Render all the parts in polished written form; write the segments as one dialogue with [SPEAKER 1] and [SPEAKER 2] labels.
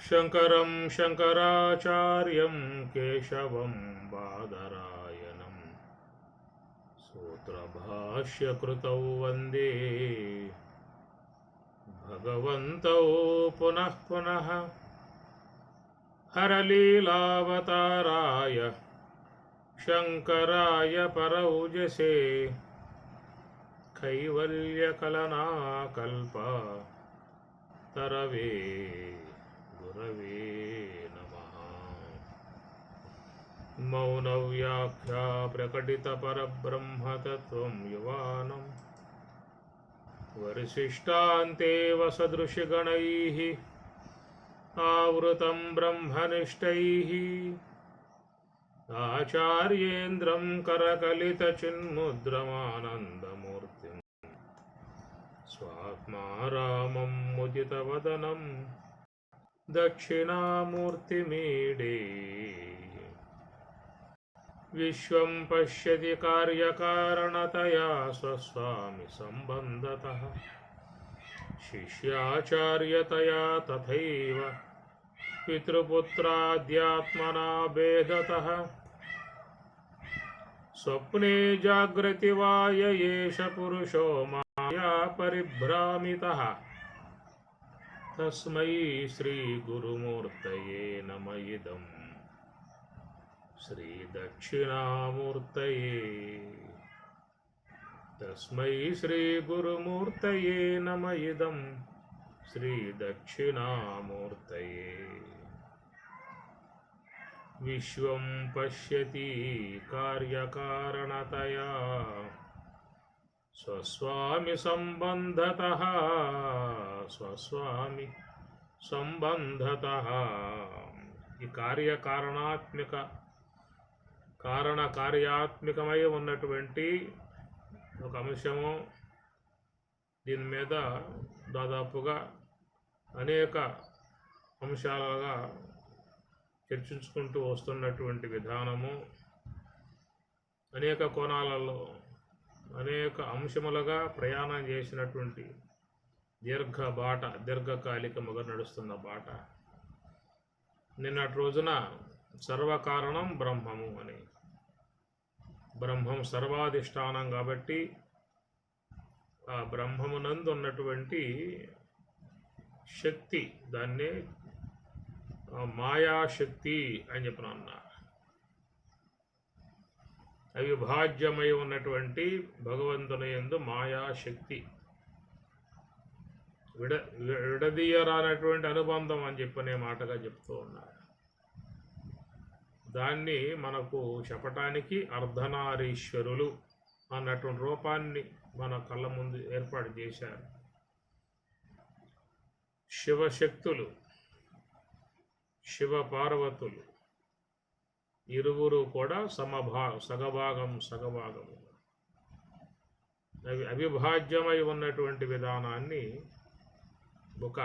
[SPEAKER 1] శంకరం శంకరాచార్యం కేశవం బాదరాయణం సూత్రభాష్యకృతౌ వందే భగవంతౌ పునః పునః హరలీలావతారాయ శంకరాయ పరౌజసే కైవల్యకలనాకల్ప తరవే గురవే నమః. మౌనవ్యాఖ్యా ప్రకటిత పరబ్రహ్మతత్వం యువానం వరిశిష్టాంతేవ సదృశగణైః ఆవృతం బ్రహ్మనిష్టైః ఆచార్యేంద్రం కరకలితచిన్ముద్రమానందమూర్తిం స్వాత్మారామం ముదితవదనం దక్షిణామూర్తిమీడే. విశ్వం పశ్యతి కార్యకారణతయా స్వస్వామి సంబంధతః శిష్యాచార్యతయా తథైవ పితృపుత్రాద్యాత్మనా భేదతః స్వప్నే జాగ్రతి వా యేష పురుషో మాయా పరిభ్రామితః తస్మై శ్రీ గురుమూర్తయే నమ ఇదం శ్రీ దక్షిణామూర్తయే. తస్మై శ్రీ గురుమూర్తయే నమ ఇదం శ్రీ దక్షిణామూర్తయే. విశ్వం పశ్యతి కార్యకారణతయా స్వస్వామి సంబంధతః స్వస్వామి సంబంధతః. ఈ కార్యకారణాత్మిక కార్యాత్మికమై ఉన్నటువంటి ఒక అంశము. దీని మీద దాదాపుగా అనేక అంశాలుగా చర్చించుకుంటూ వస్తున్నటువంటి విధానము అనేక కోణాలలో అనేక అంశములుగా ప్రయాణం చేసినటువంటి దీర్ఘకాలికముగా నడుస్తున్న బాట. నిన్నటి రోజున సర్వకారణం బ్రహ్మము అని, బ్రహ్మం సర్వాధిష్టానం కాబట్టి ఆ బ్రహ్మమునందు ఉన్నటువంటి శక్తి, దాన్నే మాయాశక్తి అని చెప్పిన అన్నా. అవిభాజ్యమై ఉన్నటువంటి భగవంతుని యందు మాయాశక్తి, విడదీయరానటువంటి అనుబంధం అని చెప్పనే మాటగా చెప్తూ ఉన్నారు. దాన్ని మనకు చెప్పటానికి అర్ధనారీశ్వరులు అన్నటువంటి రూపాన్ని మన కళ్ళ ముందు ఏర్పాటు చేశారు. శివశక్తులు, శివ పార్వతులు ఇరువురు కూడా సగభాగము అవిభాజ్యమై ఉన్నటువంటి విధానాన్ని ఒక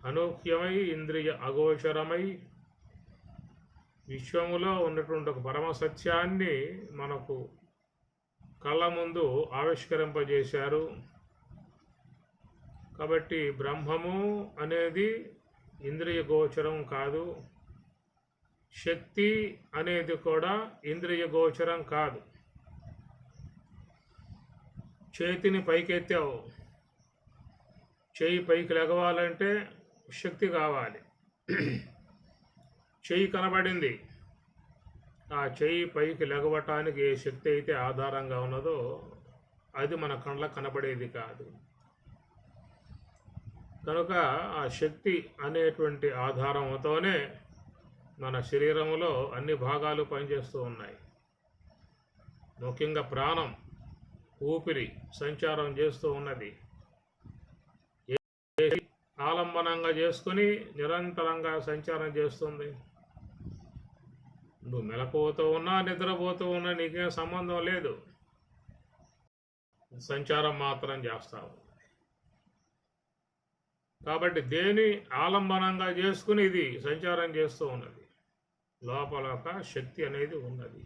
[SPEAKER 1] అనూహ్యమై ఇంద్రియ అగోచరమై విశ్వములో ఉన్నటువంటి ఒక పరమ సత్యాన్ని మనకు కళ్ళ ముందు ఆవిష్కరింపజేశారు. కాబట్టి బ్రహ్మము అనేది ఇంద్రియ గోచరం కాదు, శక్తి అనేది కూడా ఇంద్రియ గోచరం కాదు. చేతిని పైకెత్తావు, చేయి పైకి లెగవాలంటే శక్తి కావాలి. చెయ్యి కనబడింది, ఆ చెయ్యి పైకి లెగవటానికి ఏ శక్తి అయితే ఆధారంగా ఉన్నదో అది మన కళ్ళకు కనబడేది కాదు. కనుక ఆ శక్తి అనేటువంటి ఆధారంతోనే మన శరీరములో అన్ని భాగాలు పనిచేస్తూ ఉన్నాయి. ముఖ్యంగా ప్రాణం, ఊపిరి సంచారం చేస్తూ ఉన్నది. ఆలంబనంగా చేసుకుని నిరంతరంగా సంచారం చేస్తుంది. నువ్వు మెలకువతో ఉన్నా నిద్రపోతూ ఉన్నా నీకేం సంబంధం లేదు, సంచారం మాత్రం చేస్తావు. కాబట్టి దేని ఆలంబనంగా చేసుకుని ఇది సంచారం చేస్తూ ఉన్నది. లోపల ఒక శక్తి అనేది ఉన్నది.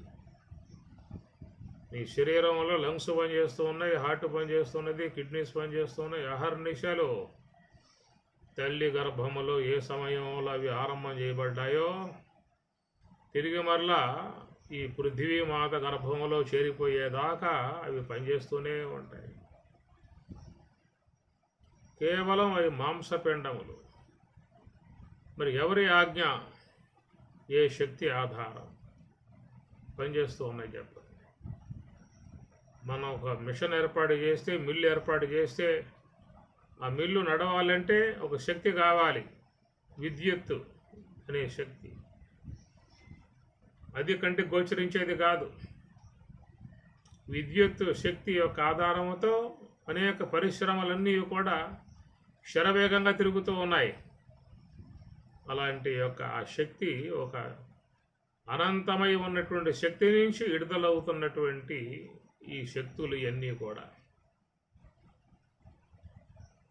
[SPEAKER 1] నీ శరీరంలో లంగ్స్ పనిచేస్తూ ఉన్నాయి, హార్ట్ పనిచేస్తున్నది, కిడ్నీస్ పనిచేస్తున్నాయి. అహర్నిశలు తల్లి గర్భములో ఏ సమయంలో అవి ఆరంభం చేయబడ్డాయో తిరిగి మరలా ఈ పృథ్వీ మాత గర్భములో చేరిపోయేదాకా అవి పనిచేస్తూనే ఉంటాయి. కేవలం అవి మాంసపిండములు. మరి ఎవరి ఆజ్ఞ, ఏ శక్తి ఆధారం పనిచేస్తూ ఉన్నాయి చెప్పండి. మనం ఒక మిషన్ ఏర్పాటు చేస్తే, మిల్లు ఏర్పాటు చేస్తే, ఆ మిల్లు నడవాలంటే ఒక శక్తి కావాలి, విద్యుత్తు అనే శక్తి. అది కంటికి గోచరించేది కాదు. విద్యుత్ శక్తి యొక్క ఆధారంతో అనేక పరిశ్రమలన్నీ కూడా శరవేగంగా తిరుగుతూ ఉన్నాయి. అలాంటి యొక్క ఆ శక్తి ఒక అనంతమై ఉన్నటువంటి శక్తి నుంచి విడుదలవుతున్నటువంటి ఈ శక్తులు ఇవన్నీ కూడా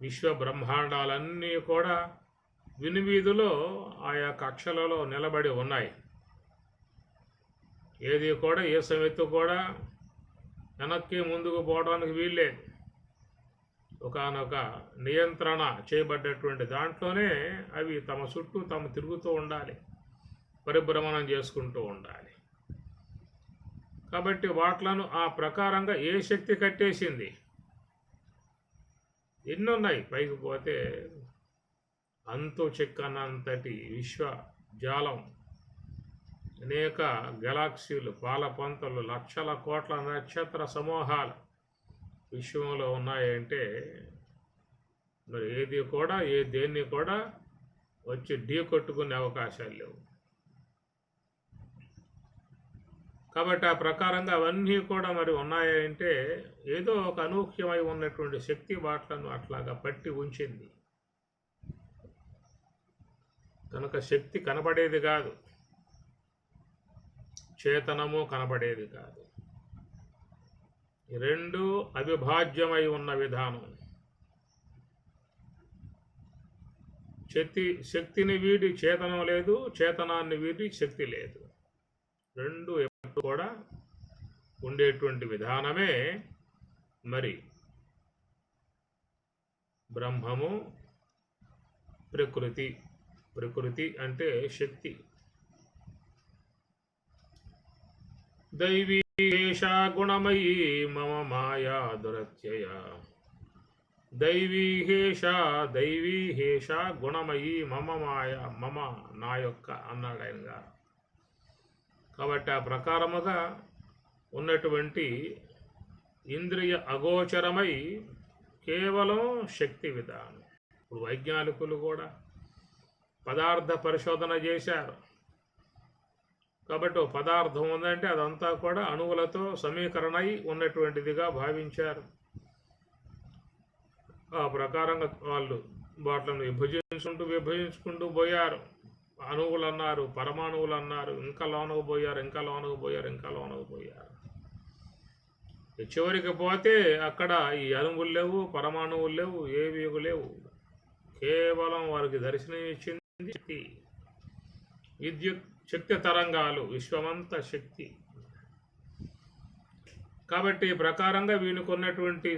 [SPEAKER 1] విశ్వ బ్రహ్మాండాలన్నీ కూడా వినివీధిలో ఆయా కక్షలలో నిలబడి ఉన్నాయి. ఏది కూడా ఏ సమెత్తు కూడా వెనక్కి ముందుకు పోవడానికి వీల్లేదు. ఒకానొక నియంత్రణ చేయబడ్డటువంటి దాంట్లోనే అవి తమ చుట్టూ తాము తిరుగుతూ ఉండాలి, పరిభ్రమణం చేసుకుంటూ ఉండాలి. కాబట్టి వాట్లను ఆ ప్రకారంగా ఏ శక్తి కట్టేసింది? ఎన్నున్నాయి, పైకి పోతే అంతు చిక్కనంతటి విశ్వ జాలం, అనేక గెలాక్సీలు, పాలపంతలు, లక్షల కోట్ల నక్షత్ర సమూహాలు విశ్వంలో ఉన్నాయంటే మరి ఏది కూడా దేన్ని కూడా వచ్చి ఢీ కొట్టుకునే అవకాశాలు లేవు. కాబట్టి ఆ ప్రకారంగా అవన్నీ కూడా మరి ఉన్నాయంటే ఏదో ఒక అనూహ్యమై ఉన్నటువంటి శక్తి వాట్లను అట్లాగా పట్టి ఉంచింది. కనుక శక్తి కనపడేది కాదు, చేతనము కనపడేది కాదు. రెండు అవిభాజ్యమై ఉన్న విధానం. శక్తిని వీడి చేతనం లేదు, చేతనాన్ని వీడి శక్తి లేదు. రెండు ఎప్పుడు కూడా ఉండేటువంటి విధానమే మరి బ్రహ్మము, ప్రకృతి. ప్రకృతి అంటే శక్తి. దైవీ హేషా గుణమయీ మమ మాయా దురత్యయ. దైవీ హేషా గుణమయీ మమ మాయ, మమ నా యొక్క అన్నాడు ఆయన గారు. కాబట్టి ఆ ప్రకారముగా ఉన్నటువంటి ఇంద్రియ అగోచరమై కేవలం శక్తి విధానం. ఇప్పుడు వైజ్ఞానికులు కూడా పదార్థ పరిశోధన చేశారు. కాబట్టి ఒక పదార్థం ఉందంటే అదంతా కూడా అణువులతో సమీకరణ అయి ఉన్నటువంటిదిగా భావించారు. ఆ ప్రకారంగా వాళ్ళు వాటిని విభజించుకుంటూ పోయారు. అణువులు అన్నారు, పరమాణువులు అన్నారు, ఇంకా లోనకు పోయారు. చివరికి పోతే అక్కడ ఈ అణువులు లేవు, పరమాణువులు లేవు, ఏవి లేవు. కేవలం వారికి దర్శనం ఇచ్చింది శక్తి, విద్యుత్ శక్తి తరంగాలు, విశ్వమంత శక్తి. కాబట్టి ఈ ప్రకారంగా వీనికి ఉన్నటువంటి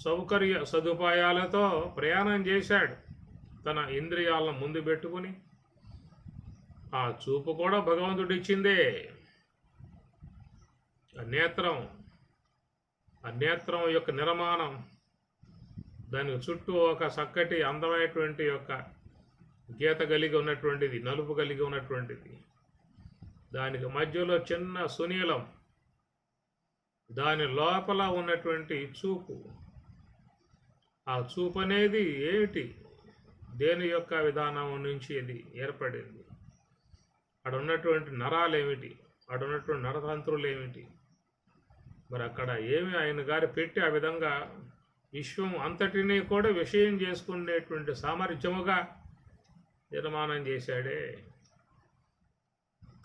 [SPEAKER 1] సౌకర్య సదుపాయాలతో ప్రయాణం చేశాడు. తన ఇంద్రియాలను ముందు పెట్టుకుని, ఆ చూపు కూడా భగవంతుడు ఇచ్చిందే. ఆ నేత్రం యొక్క నిర్మాణం, దానికి చుట్టూ ఒక చక్కటి అందమైనటువంటి యొక్క గీత కలిగి ఉన్నటువంటిది, నలుపు కలిగి ఉన్నటువంటిది. దానికి మధ్యలో చిన్న సునీలం, దాని లోపల ఉన్నటువంటి చూపు. ఆ చూపు అనేది ఏమిటి, దేని యొక్క విధానం నుంచి ఇది ఏర్పడింది? అక్కడ ఉన్నటువంటి నరాలు ఏమిటి, అక్కడ ఉన్నటువంటి నరతంత్రులు ఏమిటి? మరి అక్కడ ఏమి ఆయన గారు పెట్టి ఆ విధంగా విశ్వం అంతటినీ కూడా విషయం చేసుకునేటువంటి సామర్థ్యముగా నిర్మాణం చేశాడే.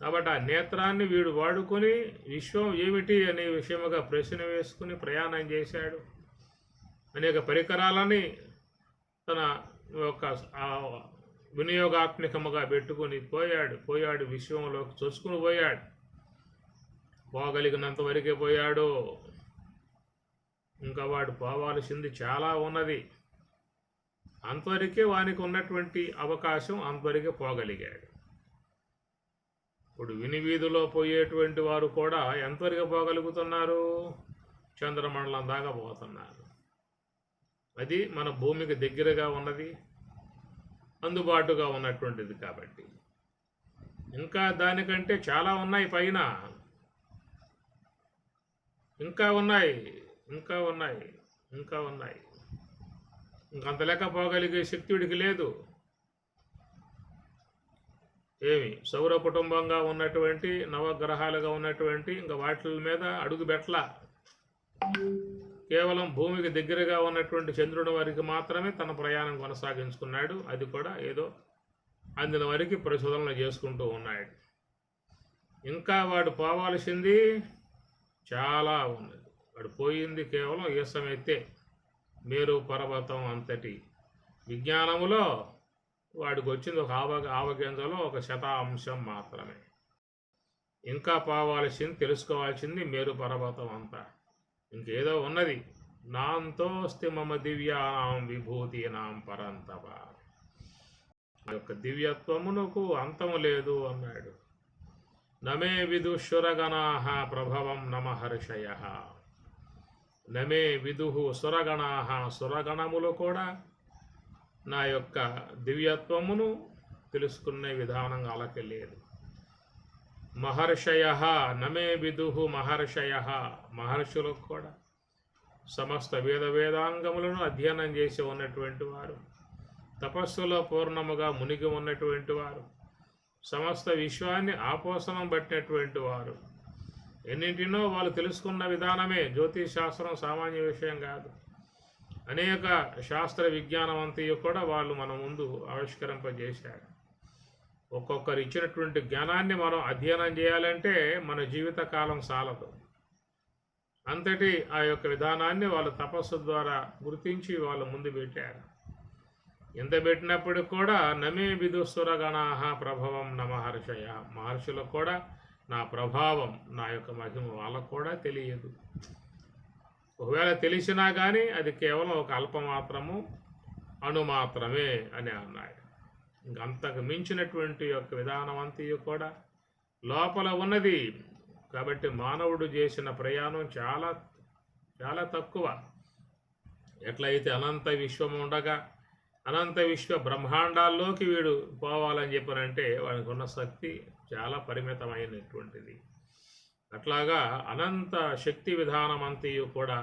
[SPEAKER 1] కాబట్టి ఆ నేత్రాన్ని వీడు వాడుకొని విశ్వం ఏమిటి అనే విషయముగా ప్రశ్న వేసుకుని ప్రయాణం చేశాడు. అనేక పరికరాలని తన యొక్క వినియోగాత్మకముగా పెట్టుకుని పోయాడు విశ్వంలోకి చొచ్చుకుని పోయాడు. పోగలిగినంత వరకే పోయాడు. ఇంకా వాడు పోవాల్సింది చాలా ఉన్నది. అంతవరకే వానికి ఉన్నటువంటి అవకాశం, అంతవరకే పోగలిగాడు. ఇప్పుడు వినివీధిలో పోయేటువంటి వారు కూడా ఎంతవరకు పోగలుగుతున్నారు? చంద్రమండలం దాకా పోతున్నారు. అది మన భూమికి దగ్గరగా ఉన్నది, అందుబాటుగా ఉన్నటువంటిది కాబట్టి. ఇంకా దానికంటే చాలా ఉన్నాయి పైన, ఇంకా ఉన్నాయి, ఇంకా ఉన్నాయి, ఇంకా ఉన్నాయి. ఇంకంత లెక్క పోగలిగే శక్తి వీడికి లేదు. ఏమి సౌర కుటుంబంగా ఉన్నటువంటి నవగ్రహాలుగా ఉన్నటువంటి ఇంకా వాటి మీద అడుగు పెట్టలా. కేవలం భూమికి దగ్గరగా ఉన్నటువంటి చంద్రుడి వరకు మాత్రమే తన ప్రయాణం కొనసాగించుకున్నాడు. అది కూడా ఏదో అందిన వరకు పరిశోధనలు చేసుకుంటూ ఉన్నాడు. ఇంకా వాడు పోవాల్సింది చాలా ఉన్నది. వాడు పోయింది కేవలం ఈసమెత్తే మేరు పర్వతం అంతటి విజ్ఞానములో వాడికి వచ్చింది ఒక ఆవగింజలో 1% మాత్రమే. ఇంకా పోవాల్సింది, తెలుసుకోవాల్సింది మేరు పర్వతం అంతా. ఇంకేదో ఉన్నది. నాంతోస్తి మమ దివ్యానాం విభూతీనాం పరంతప. ఆ యొక్క దివ్యత్వమునకు అంతము లేదు అన్నాడు. నమే విదుషురగణాః ప్రభవం నమహర్షయః. నమే విదుః సురగణాః. సురగణములు కూడా నా యొక్క దివ్యత్వమును తెలుసుకునే విధానం అలాగే లేదు. మహర్షయః నమే విదుః మహర్షయః. మహర్షులకు కూడా సమస్త వేదాంగములను అధ్యయనం చేసి ఉన్నటువంటి వారు, తపస్సులో పూర్ణముగా మునిగి ఉన్నటువంటి వారు, సమస్త విశ్వాన్ని ఆపోసనం పట్టినటువంటి వారు, ఎన్నింటినో వాళ్ళు తెలుసుకున్న విధానమే. జ్యోతిష్ శాస్త్రం సామాన్య విషయం కాదు. అనేక శాస్త్ర విజ్ఞానం అంతయు కూడా వాళ్ళు మన ముందు ఆవిష్కరింపజేశారు. ఒక్కొక్కరు ఇచ్చినటువంటి జ్ఞానాన్ని మనం అధ్యయనం చేయాలంటే మన జీవితకాలం సాలదు. అంతటి ఆ యొక్క విధానాన్ని వాళ్ళు తపస్సు ద్వారా గుర్తించి వాళ్ళు ముందు పెట్టారు. ఎంత పెట్టినప్పటికి కూడా నమే విదుసురగణాః ప్రభవం నమహర్షయ. మహర్షులకు కూడా నా ప్రభావం, నా యొక్క మహిమ వాళ్ళకు కూడా తెలియదు. ఒకవేళ తెలిసినా కానీ అది కేవలం ఒక అల్పమాత్రము, అణుమాత్రమే అని అన్నాడు. ఇంకంతకు మించినటువంటి యొక్క విధానం అంతయు కూడా లోపల ఉన్నది. కాబట్టి మానవుడు చేసిన ప్రయాణం చాలా చాలా తక్కువ. ఎట్లయితే అనంత విశ్వం ఉండగా అనంత విశ్వ బ్రహ్మాండాల్లోకి వీడు పోవాలని చెప్పనంటే వానికి ఉన్న శక్తి చాలా పరిమితమైనటువంటిది. అట్లాగా అనంత శక్తి విధానం అంతయు కూడా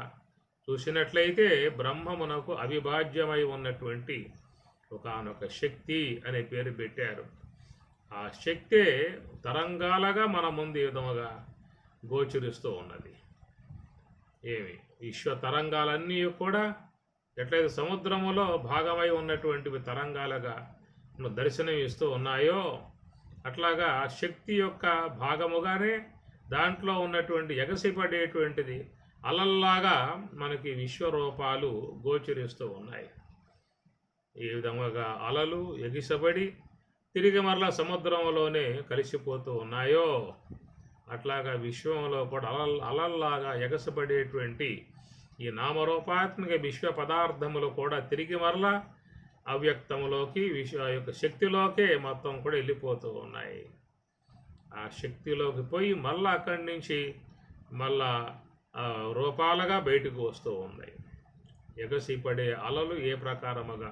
[SPEAKER 1] చూసినట్లయితే బ్రహ్మమునకు అవిభాజ్యమై ఉన్నటువంటి ఒకానొక శక్తి అనే పేరు పెట్టారు. ఆ శక్తే తరంగాలుగా మన ముందు ఈ విధముగా గోచరిస్తూ ఉన్నది. ఏమి విశ్వ తరంగాలన్నీ కూడా ఎట్లయితే సముద్రములో భాగమై ఉన్నటువంటి తరంగాలుగా దర్శనం ఇస్తూ ఉన్నాయో, అట్లాగా శక్తి యొక్క భాగముగానే దాంట్లో ఉన్నటువంటి ఎగసిపడేటువంటిది అలల్లాగా మనకి విశ్వరూపాలు గోచరిస్తూ ఉన్నాయి. ఈ విధముగా అలలు ఎగిసబడి తిరిగి మరలా సముద్రంలోనే కలిసిపోతూ ఉన్నాయో, అట్లాగా విశ్వంలో కూడా అలల్లాగా ఎగసబడేటువంటి ఈ నామరూపాత్మక విశ్వ పదార్థములు కూడా తిరిగి మరలా అవ్యక్తములోకి విశ్వ యొక్క శక్తిలోకే మొత్తం కూడా వెళ్ళిపోతూ ఉన్నాయి. ఆ శక్తిలోకి పోయి మళ్ళా అక్కడి నుంచి మళ్ళా రూపాలుగా బయటకు వస్తూ ఉన్నాయి. ఎగసిపడే అలలు ఏ ప్రకారముగా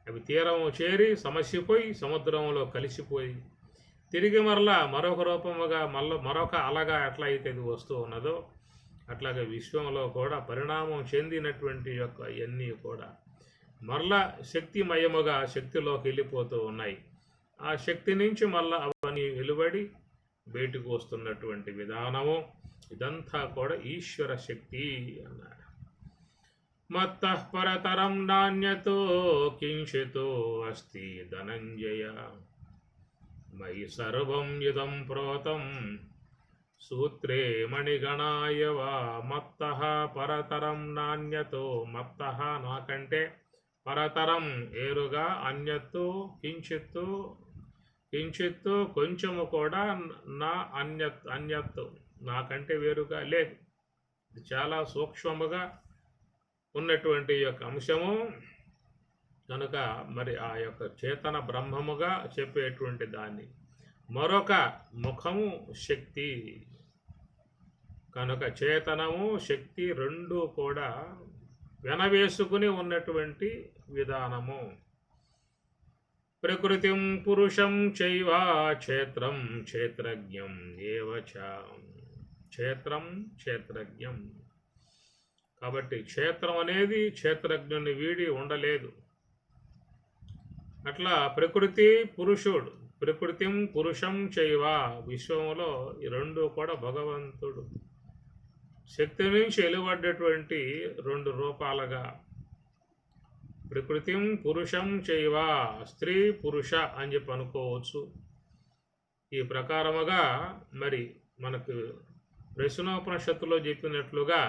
[SPEAKER 1] అవి తీరము చేరి సమస్యపోయి సముద్రంలో కలిసిపోయి తిరిగి మరలా మరొక రూపముగా మరొక అలగా ఎట్లా అయితే ఇది వస్తూ ఉన్నదో, అట్లాగే విశ్వంలో కూడా పరిణామం చెందినటువంటి యొక్క ఇవన్నీ కూడా మరలా శక్తిమయముగా శక్తిలోకి వెళ్ళిపోతూ ఉన్నాయి. ఆ శక్తి నుంచి మళ్ళా అవన్నీ వెలువడి బయటకు వస్తున్నటువంటి విధానము ఇదంతా కూడా ఈశ్వర శక్తి అన్నారు. మత్తః పరతరం నాన్యతో కించితో అస్తి ధనంజయ మయి సర్వం ఇదం ప్రోతం సూత్రే మణిగణాయ వా. మత్తః పరతరం నాన్యతో. మత్తః నాకంటే, పరతరం ఏరుగా, అన్యత్తు కించిత్తు కించిత్తు కొంచెము కూడా, నా అన్యత్తు నాకంటే వేరుగా లేదు. ఇది చాలా సూక్ష్మముగా ఉన్నటువంటి యొక్క అంశము. కనుక మరి ఆ యొక్క చేతన బ్రహ్మముగా చెప్పేటువంటి దాన్ని, మరొక ముఖము శక్తి. కనుక చేతనము శక్తి రెండు కూడా వెనవేసుకుని ఉన్నటువంటి విధానము. ప్రకృతిం పురుషం చైవ క్షేత్రం క్షేత్రజ్ఞం ఏవచ. క్షేత్రం క్షేత్రజ్ఞం. కాబట్టి క్షేత్రం అనేది క్షేత్రజ్ఞుని వీడి ఉండలేదు. అట్లా ప్రకృతి పురుషుడు, ప్రకృతిం పురుషం చైవ, విశ్వంలో ఈ రెండు కూడా భగవంతుడు శక్తి నుంచి వెలువడ్డటువంటి రెండు రూపాలుగా, ప్రకృతిం పురుషం చైవ, స్త్రీ పురుష అని చెప్పి అనుకోవచ్చు. ఈ ప్రకారముగా మరి మనకు ప్రశ్నోపనిషత్తులో చెప్పినట్లుగా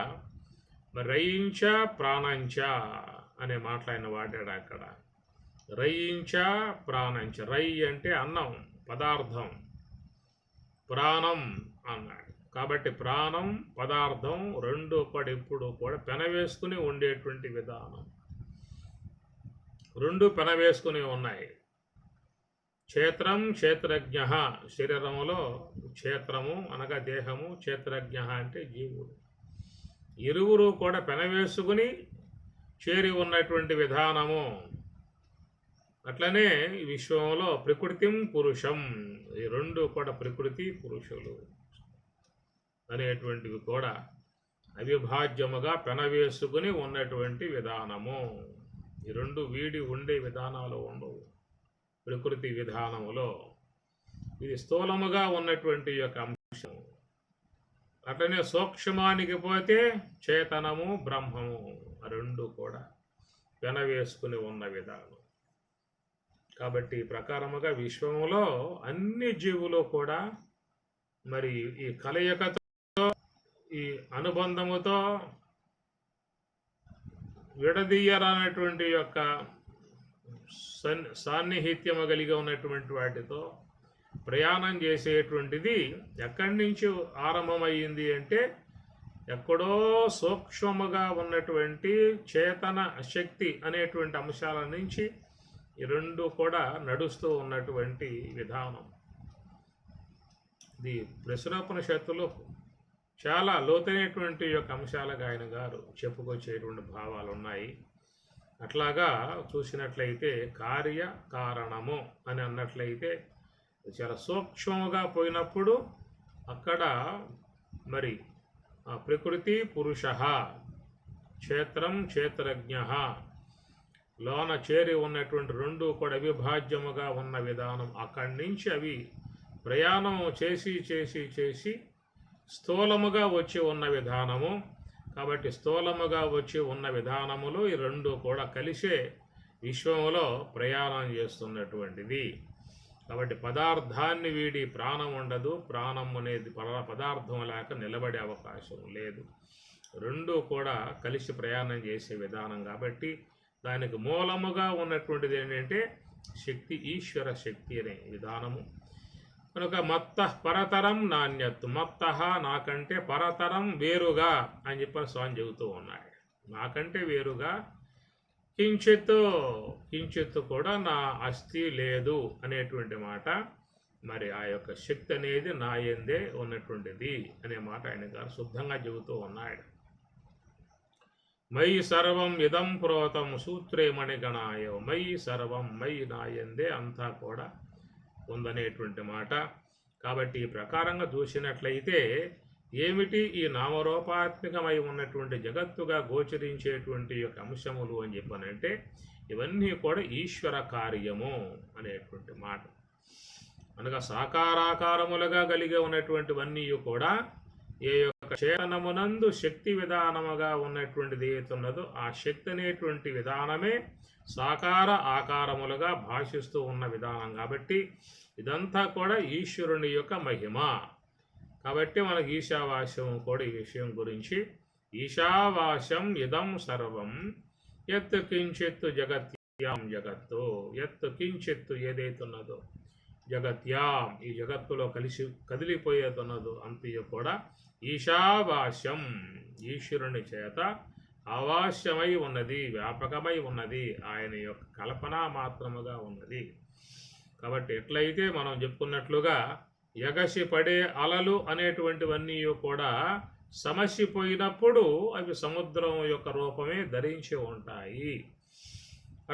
[SPEAKER 1] రయించ ప్రాణంచ అనే మాటలు వాడాడు అక్కడ. రయించ ప్రాణంచ. రై అంటే అన్నం, పదార్థం, ప్రాణం అన్నాడు. కాబట్టి ప్రాణం పదార్థం రెండు కూడా ఎప్పుడు కూడా పెనవేసుకుని ఉండేటువంటి విధానం. రెండు పెనవేసుకుని ఉన్నాయి. క్షేత్రం క్షేత్రజ్ఞ, శరీరములో క్షేత్రము అనగా దేహము, క్షేత్రజ్ఞ అంటే జీవుడు. ఇరువురు కూడా పెనవేసుకుని చేరి ఉన్నటువంటి విధానము. అట్లనే విశ్వంలో ప్రకృతిం పురుషం, ఈ రెండు కూడా ప్రకృతి పురుషులు అనేటువంటివి కూడా అవిభాజ్యముగా పెనవేసుకుని ఉన్నటువంటి విధానము. ఈ రెండు వీడి ఉండే విధానాలు ఉండవు ప్రకృతి విధానములో. ఇది స్థూలముగా ఉన్నటువంటి యొక్క అంశం. అట్లనే సూక్ష్మానికి పోతే చేతనము బ్రహ్మము, రెండు కూడా పెనవేసుకుని ఉన్న విధానం. కాబట్టి ఈ ప్రకారముగా విశ్వములో అన్ని జీవులు కూడా మరి ఈ కలయికతో, ఈ అనుబంధముతో విడదీయరానటువంటి యొక్క సాన్నిహిత్యము కలిగి ఉన్నటువంటి వాటితో ప్రయాణం చేసేటువంటిది ఎక్కడి నుంచి ఆరంభమయ్యింది అంటే, ఎక్కడో సూక్ష్మముగా ఉన్నటువంటి చేతన శక్తి అనేటువంటి అంశాల నుంచి ఈ రెండు కూడా నడుస్తూ ఉన్నటువంటి విధానం. ఇది ప్రశ్నోపనిషత్తులో చాలా లోతైనటువంటి యొక్క అంశాలుగా ఆయన గారు చెప్పుకొచ్చేటువంటి భావాలు ఉన్నాయి. అట్లాగా చూసినట్లయితే కార్య కారణము అని అన్నట్లయితే చాలా సూక్ష్మముగా పోయినప్పుడు అక్కడ మరి ప్రకృతి పురుష, క్షేత్రం క్షేత్రజ్ఞ లోన చేరి ఉన్నటువంటి రెండు కూడా అవిభాజ్యముగా ఉన్న విధానం. అక్కడి నుంచి అవి ప్రయాణం చేసి చేసి చేసి స్థూలముగా వచ్చి ఉన్న విధానము. కాబట్టి స్థూలముగా వచ్చి ఉన్న విధానములు ఈ రెండు కూడా కలిసే విశ్వములో ప్రయాణం చేస్తున్నటువంటిది. కాబట్టి పదార్థాన్ని వీడి ప్రాణం ఉండదు. ప్రాణం అనేది పదార్థం లేక నిలబడే అవకాశం లేదు. రెండు కూడా కలిసి ప్రయాణం చేసే విధానం. కాబట్టి దానికి మూలముగా ఉన్నటువంటిది ఏంటంటే శక్తి, ఈశ్వర శక్తి అనే విధానము. కనుక మత్త పరతరం నాణ్యత్, మత్త నాకంటే పరతరం వేరుగా అని చెప్పని స్వామి చెబుతూ ఉన్నాడు. నాకంటే వేరుగా కించిత్తు కూడా నా అస్థి లేదు అనేటువంటి మాట. మరి ఆ యొక్క శక్తి అనేది నా యందే ఉన్నటువంటిది అనే మాట ఆయన గారు శుద్ధంగా చెబుతూ ఉన్నాడు. మయి సర్వం ఇదం ప్రోతం సూత్రే మణిగణాయ. మయి సర్వం, మయి నాయందే అంతా కూడా ఉందనేటువంటి మాట. కాబట్టి ఈ ప్రకారంగా చూసినట్లయితే ఏమిటి ఈ నామరూపాత్మకమై ఉన్నటువంటి జగత్తుగా గోచరించేటువంటి యొక్క అంశములు అని చెప్పనంటే ఇవన్నీ కూడా ఈశ్వర కార్యము అనేటువంటి మాట. అనగా సాకారాకారములుగా కలిగి ఉన్నటువంటివన్నీ కూడా ఏ యొక్క చేతనమునందు శక్తి విధానముగా ఉన్నటువంటిది ఏతున్నదో ఆ శక్తి అనేటువంటి విధానమే సాకార ఆకారములుగా భాషిస్తూ ఉన్న విధానం. కాబట్టి ఇదంతా కూడా ఈశ్వరుని యొక్క మహిమ. కాబట్టి మనకు ఈశావాస్యం కూడా ఈ విషయం గురించి, ఈశావాస్యం ఇదం సర్వం యత్ కించిత్తు జగత్యాం జగత్తు. యత్ కించిత్తు ఏదైతున్నదో జగత్యాం, ఈ జగత్తులో కదిలిపోయేతున్నదో అంతయు కూడా ఈశావాస్యం, ఈశ్వరుని చేత అవాస్యమై ఉన్నది, వ్యాపకమై ఉన్నది, ఆయన యొక్క కల్పన మాత్రముగా ఉన్నది. కాబట్టి ఎట్లయితే మనం చెప్పుకున్నట్లుగా ఎగసి పడే అలలు అనేటువంటివన్నీ కూడా సమసిపోయినప్పుడు అవి సముద్రం యొక్క రూపమే ధరించి ఉంటాయి.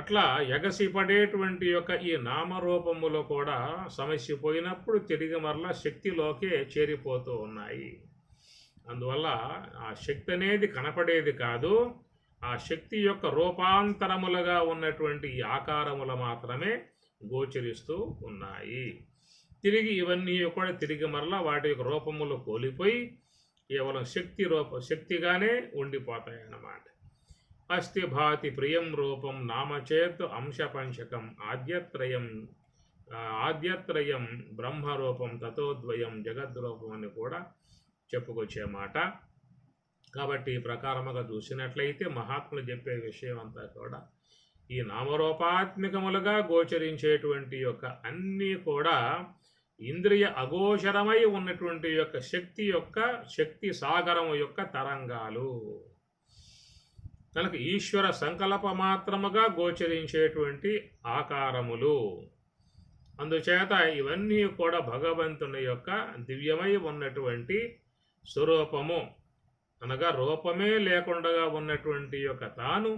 [SPEAKER 1] అట్లా ఎగసి పడేటువంటి యొక్క ఈ నామరూపములు కూడా సమసిపోయినప్పుడు తిరిగి మరలా శక్తిలోకే చేరిపోతూ ఉన్నాయి. అందువల్ల ఆ శక్తి అనేది కనపడేది కాదు, ఆ శక్తి యొక్క రూపాంతరములుగా ఉన్నటువంటి ఈ ఆకారములు మాత్రమే గోచరిస్తూ ఉన్నాయి. తిరిగి ఇవన్నీ కూడా తిరిగి మరలా వాటి యొక్క రూపములు కోల్పోయి కేవలం శక్తిగానే ఉండిపోతాయి అన్నమాట. అస్తి భాతి ప్రియం రూపం నామచేత్ అంశపంచకం ఆద్యత్రయం బ్రహ్మరూపం తతోద్వయం జగద్రూపం అని కూడా చెప్పుకొచ్చే మాట. కాబట్టి ఈ ప్రకారముగా చూసినట్లయితే మహాత్ములు చెప్పే విషయం అంతా కూడా ఈ నామరూపాత్మికములుగా గోచరించేటువంటి యొక్క అన్నీ కూడా ఇంద్రియ అగోచరమై ఉన్నటువంటి యొక్క శక్తి సాగరము యొక్క తరంగాలు. కనుక ఈశ్వర సంకల్ప మాత్రముగా గోచరించేటువంటి ఆకారములు. అందుచేత ఇవన్నీ కూడా భగవంతుని యొక్క దివ్యమై ఉన్నటువంటి స్వరూపము, అనగా రూపమే లేకుండా ఉన్నటువంటి యొక్క తాను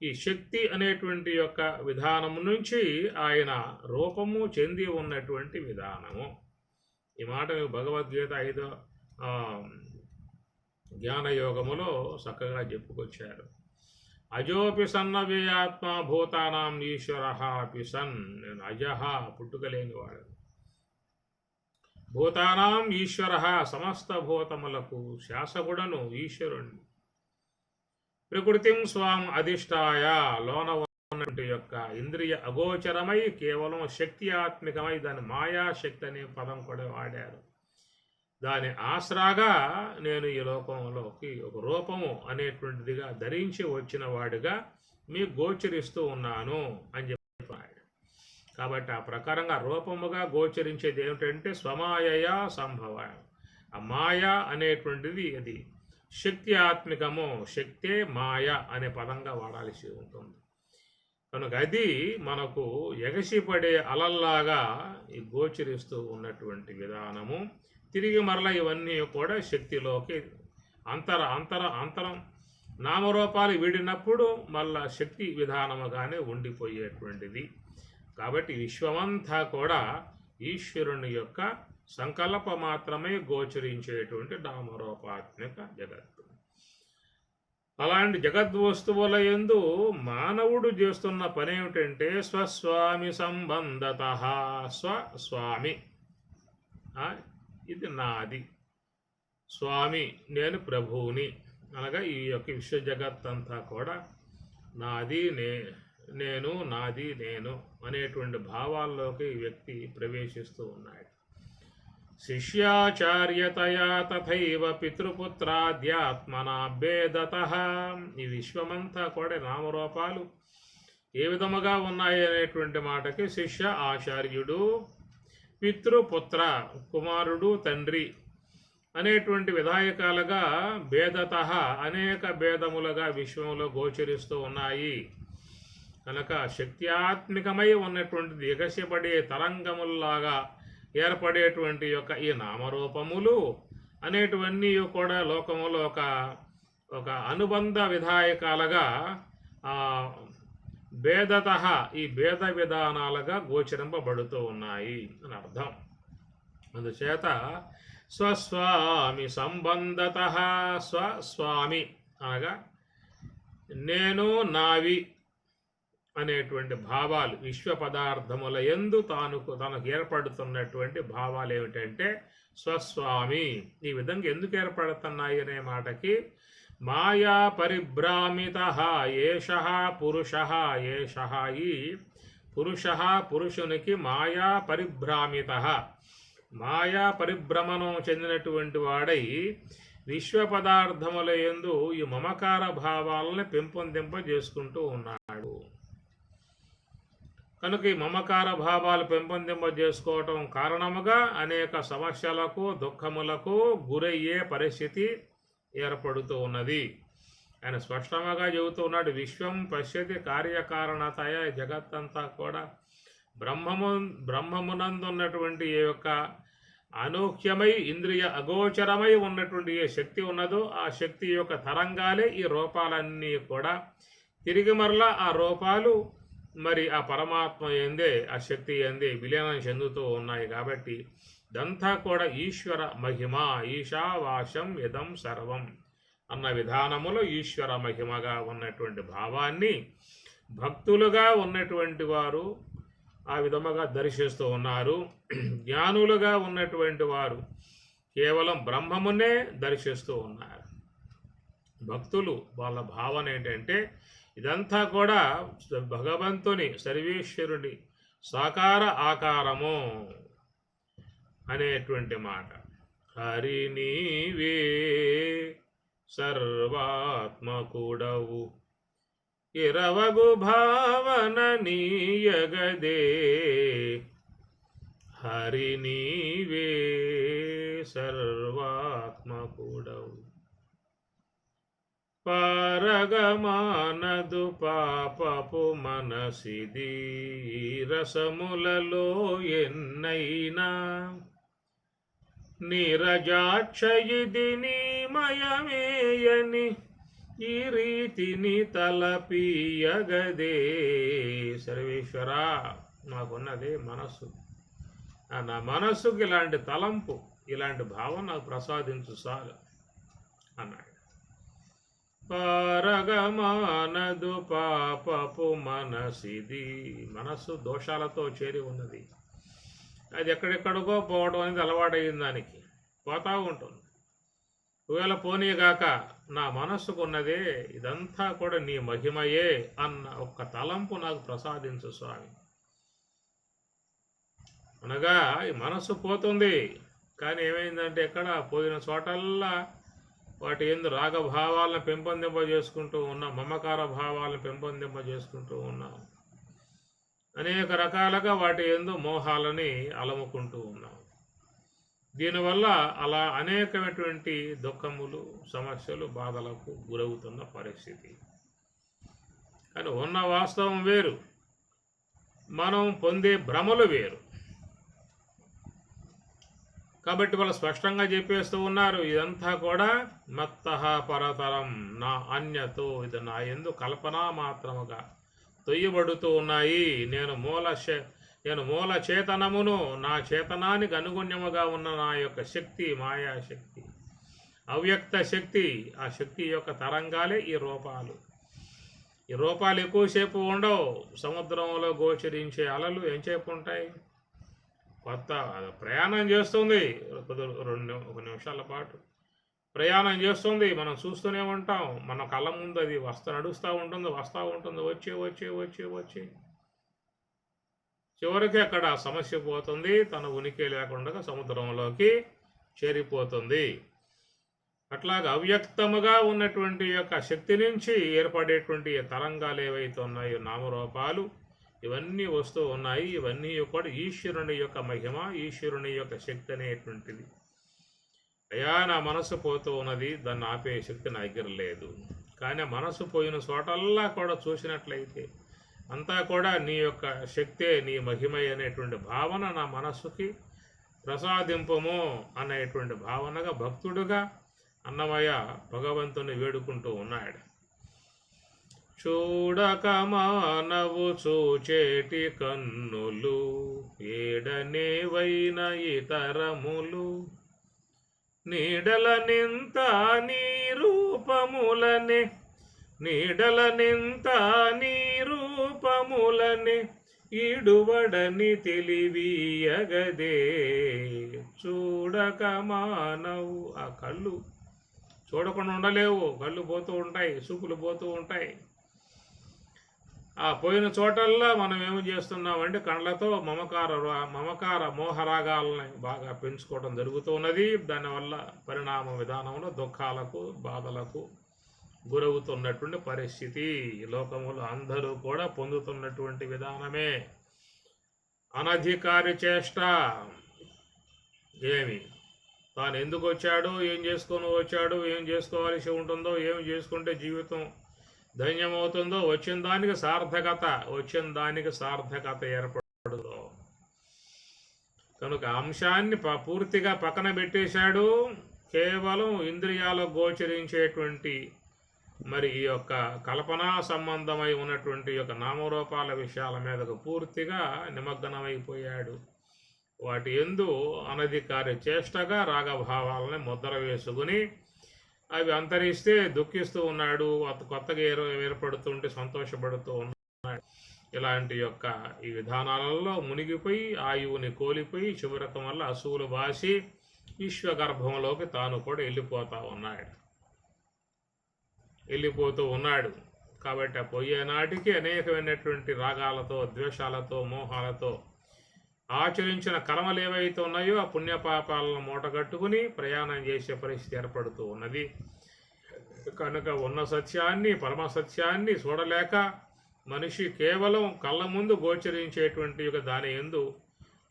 [SPEAKER 1] ఈ శక్తి అనేటువంటి యొక్క విధానము నుంచి ఆయన రూపము చెంది ఉన్నటువంటి విధానము. ఈ మాట భగవద్గీత 5వ జ్ఞానయోగములో చక్కగా చెప్పుకొచ్చారు. అజోపి సన్నవ్యయాత్మ భూతానాం ఈశ్వర అపి సన్. నేను అజహ పుట్టుకలేనివాడు, భూతానాం ఈశ్వర సమస్త భూతములకు శాసకుడను ఈశ్వరుణ్ణి, ప్రకృతిం స్వాం అధిష్టాయ లోన ఉన్నటువంటి యొక్క ఇంద్రియ అగోచరమై కేవలం శక్తి ఆత్మికమై దాని మాయాశక్తి అనే పదం కూడా వాడారు. దాని ఆసరాగా నేను ఈ లోకంలోకి ఒక రూపము అనేటువంటిదిగా ధరించి వచ్చిన వాడిగా మీకు గోచరిస్తూ ఉన్నాను అని చెప్పాడు. కాబట్టి ఆ ప్రకారంగా రూపముగా గోచరించేది ఏమిటంటే స్వమాయయా సంభవ. ఆ మాయ అనేటువంటిది అది శక్తి ఆత్మికము, శక్తే మాయ అనే పదంగా వాడాల్సి ఉంటుంది. కనుక అది మనకు ఎగసిపడే అలల్లాగా గోచరిస్తూ ఉన్నటువంటి విధానము. తిరిగి మరలా ఇవన్నీ కూడా శక్తిలోకి అంతరం నామరూపాలు వీడినప్పుడు మళ్ళా శక్తి విధానముగానే ఉండిపోయేటువంటిది. కాబట్టి విశ్వమంతా కూడా ఈశ్వరుని యొక్క సంకల్ప మాత్రమే గోచరించేటువంటి నామరూపాత్మిక జగత్తు. అలాంటి జగద్వస్తువుల యందు మానవుడు చేస్తున్న పని ఏమిటంటే స్వస్వామి సంబంధత. స్వస్వామి ఇది నాది, స్వామి నేను ప్రభువుని, అనగా ఈ యొక్క విశ్వ జగత్తంతా కూడా నాది నేను నాది నేను అనేటువంటి భావాల్లోకి ఈ వ్యక్తి ప్రవేశిస్తూ ఉన్నాడు. శిష్యాచార్యతయా తథైవ పితృపుత్రాధ్యాత్మనా భేదతః. ఈ విశ్వమంతా కూడా నామరూపాలు ఏ విధముగా ఉన్నాయి అనేటువంటి మాటకి శిష్య ఆచార్యుడు, పితృపుత్ర కుమారుడు తండ్రి అనేటువంటి విధాయకాలుగా భేదతః అనేక భేదములుగా విశ్వంలో గోచరిస్తూ ఉన్నాయి. కనుక శక్త్యాత్మికమై ఉన్నటువంటిది ఎగసిపడే తరంగముల్లాగా ఏర్పడేటువంటి యొక్క ఈ నామరూపములు అనేటువన్నీ కూడా లోకములో ఒక అనుబంధ విధాయకాలుగా భేదతః ఈ భేద విధానాలుగా గోచరింపబడుతూ ఉన్నాయి అని అర్థం. అందుచేత స్వస్వామి సంబంధతః. స్వస్వామి అనగా నేను నావి అనేటువంటి భావాలు విశ్వ పదార్థముల యందు తనకు ఏర్పడుతున్నటువంటి భావాలు ఏమిటంటే స్వస్వామి. ఈ విధంగా ఎందుకు ఏర్పడుతున్నాయి అనే మాటకి మాయా పరిభ్రామిత ఏషః పురుషః. ఏషః ఈ పురుషః పురుషునికి మాయా పరిభ్రామిత, మాయా పరిభ్రమణం చెందినటువంటి వాడై విశ్వ పదార్థముల యందు ఈ మమకార భావాలను పెంపొందింపజేసుకుంటూ ఉన్నాడు. కనుక ఈ మమకార భావాలు పెంపొందింపజేసుకోవటం కారణముగా అనేక సమస్యలకు దుఃఖములకు గురయ్యే పరిస్థితి ఏర్పడుతూ ఉన్నది. ఆయన స్పష్టంగా చెబుతూ ఉన్నాడు, విశ్వం పశ్యతి కార్యకారణతయ, జగత్తంతా కూడా బ్రహ్మమునందున్నటువంటి ఏ యొక్క అనూహ్యమై ఇంద్రియ అగోచరమై ఉన్నటువంటి ఏ శక్తి ఉన్నదో ఆ శక్తి యొక్క తరంగాలే ఈ రూపాలన్నీ కూడా తిరిగి మరలా ఆ రూపాలు మరి ఆ పరమాత్మ ఏందే, ఆ శక్తి ఏందే విలీనం చెందుతూ ఉన్నాయి. కాబట్టి ఇదంతా కూడా ఈశ్వర మహిమ, ఈశావాశం ఇదం సర్వం అన్న విధానములో ఈశ్వర మహిమగా ఉన్నటువంటి భావాన్ని భక్తులుగా ఉన్నటువంటి వారు ఆ విధముగా దర్శిస్తూ ఉన్నారు. జ్ఞానులుగా ఉన్నటువంటి వారు కేవలం బ్రహ్మమునే దర్శిస్తూ ఉన్నారు. భక్తులు వాళ్ళ భావన ఏంటంటే ఇదంతా కూడా భగవంతుని సర్వేశ్వరుని సాకార ఆకారము అనేటువంటి మాట. హరి నీవే సర్వాత్మకుడవు, ఇరవగు భావన నీయగదే, హరి నీవే సర్వాత్మకుడవు, పారగమానదు పాపపు మనసిది, రసములలో ఎన్నైనా నీరజాక్షయిది నీమయమేయని ఈ రీతిని తలపీయగదే. సర్వేశ్వరా, నాకున్నదే మనస్సు, నా మనస్సుకి ఇలాంటి తలంపు, ఇలాంటి భావం నాకు ప్రసాదించు సాగు అన్నాడు. పారగమానదు పాపపు మనసిది, మనస్సు దోషాలతో చేరి ఉన్నది. అది ఎక్కడెక్కడికో పోవడం అనేది అలవాటైంది, దానికి పోతా ఉంటుంది. ఒకవేళ పోనీగాక నా మనస్సుకున్నదే ఇదంతా కూడా నీ మహిమయే అన్న ఒక్క తలంపు నాకు ప్రసాదించు స్వామి. అనగా ఈ మనస్సు పోతుంది, కానీ ఏమైందంటే ఎక్కడ పోయిన చోటల్లా వాటి ఎందు రాగభావాలను పెంపొందింపజేసుకుంటూ ఉన్నాం, మమకార భావాలను పెంపొందింపజేసుకుంటూ ఉన్నాం, అనేక రకాలుగా వాటి ఎందు మోహాలని అలముకుంటూ ఉన్నాం. దీనివల్ల అలా అనేకమైనటువంటి దుఃఖములు, సమస్యలు, బాధలకు గురవుతున్న పరిస్థితి. కానీ ఉన్న వాస్తవం వేరు, మనం పొందే భ్రమలు వేరు. కాబట్టి వాళ్ళు స్పష్టంగా చెప్పేస్తూ ఉన్నారు, ఇదంతా కూడా మత్తః పరతరం నా అన్యతో, ఇది నా యందు కల్పనా మాత్రముగా తొయ్యబడుతూ ఉన్నాయి. నేను మూల చేతనమును, నా చేతనానికి అనుగుణ్యముగా ఉన్న నా యొక్క శక్తి, మాయాశక్తి, అవ్యక్త శక్తి, ఆ శక్తి యొక్క తరంగాలే ఈ రూపాలు. ఈ రూపాలు ఎక్కువసేపు ఉండవు. సముద్రంలో గోచరించే అలలు ఎంతసేపు ఉంటాయి? కొత్త ప్రయాణం చేస్తుంది, ఒక నిమిషాల పాటు ప్రయాణం చేస్తుంది, మనం చూస్తూనే ఉంటాం. మన కళ్ళ ముందు అది నడుస్తూ ఉంటుంది, వచ్చి చివరికి అక్కడ సమస్య పోతుంది, తన ఉనికి లేకుండా సముద్రంలోకి చేరిపోతుంది. అట్లాగా అవ్యక్తముగా ఉన్నటువంటి యొక్క శక్తి నుంచి ఏర్పడేటువంటి తరంగాలు ఏవైతే ఉన్నాయో నామరూపాలు, ఇవన్నీ వస్తూ ఉన్నాయి. ఇవన్నీ కూడా ఈశ్వరుని యొక్క మహిమ, ఈశ్వరుని యొక్క శక్తి అనేటువంటిది. అయ్యా నా మనసు పోతూ ఉన్నది, దాన్ని ఆపే శక్తి నా దగ్గర లేదు. కానీ మనసు పోయిన చోటల్లా కూడా చూసినట్లయితే అంతా కూడా నీ యొక్క శక్తే, నీ మహిమ అనేటువంటి భావన నా మనస్సుకి ప్రసాదింపము అనేటువంటి భావనగా భక్తుడుగా అన్నమయ్య భగవంతుని వేడుకుంటూ ఉన్నాడు. చూడక మానవు చూచేటి కన్నులు, ఏడనేవైన ఇతరములు, నీడలనింత నీ రూపములనే, ఈడువడని తెలివియగదే. చూడక మానవు, ఆ కళ్ళు చూడకుండా ఉండలేవు, కళ్ళు పోతూ ఉంటాయి, చూపులు పోతూ ఉంటాయి. ఆ పోయిన చోటల్లా మనం ఏమి చేస్తున్నామంటే కళ్ళతో మమకార మోహరాగాలని బాగా పెంచుకోవడం జరుగుతున్నది. దానివల్ల పరిణామ విధానంలో దుఃఖాలకు, బాధలకు గురవుతున్నటువంటి పరిస్థితి లోకములు అందరూ కూడా పొందుతున్నటువంటి విధానమే. అనధికారి చేష్ట ఏమి తాను ఎందుకు వచ్చాడో, ఏం చేసుకొని వచ్చాడో, ఏం చేసుకోవాల్సి ఉంటుందో, ఏం చేసుకుంటే జీవితం ధన్యమవుతుందో, వచ్చిన దానికి సార్థకత ఏర్పడదు. కనుక అంశాన్ని పూర్తిగా పక్కన పెట్టేశాడు. కేవలం ఇంద్రియాలకు గోచరించేటువంటి మరి ఈ యొక్క కల్పనా సంబంధమై ఉన్నటువంటి యొక్క నామరూపాల విషయాల మీదకు పూర్తిగా నిమగ్నమైపోయాడు. వాటి యందు అనధికారి చేష్టగా రాగభావాలని ముద్ర వేసుకుని అవి అంతరిస్తే దుఃఖిస్తూ ఉన్నాడు, కొత్తగా ఏర్పడుతుంటే సంతోషపడుతూ ఉన్నాడు. ఇలాంటి యొక్క ఈ విధానాలలో మునిగిపోయి ఆయువుని కోల్పోయి చివరకం వల్ల అసువులు బాసి విశ్వగర్భంలోకి తాను కూడా వెళ్ళిపోతూ ఉన్నాడు. కాబట్టి ఆ పోయే నాటికి అనేకమైనటువంటి రాగాలతో, ద్వేషాలతో, మోహాలతో ఆచరించిన కర్మలు ఏవైతే ఉన్నాయో ఆ పుణ్యపాపాలను మూటగట్టుకుని ప్రయాణం చేసే పరిస్థితి ఏర్పడుతూ ఉన్నది. కనుక ఉన్న సత్యాన్ని, పరమసత్యాన్ని చూడలేక మనిషి కేవలం కళ్ళ ముందు గోచరించేటువంటి దాని యందు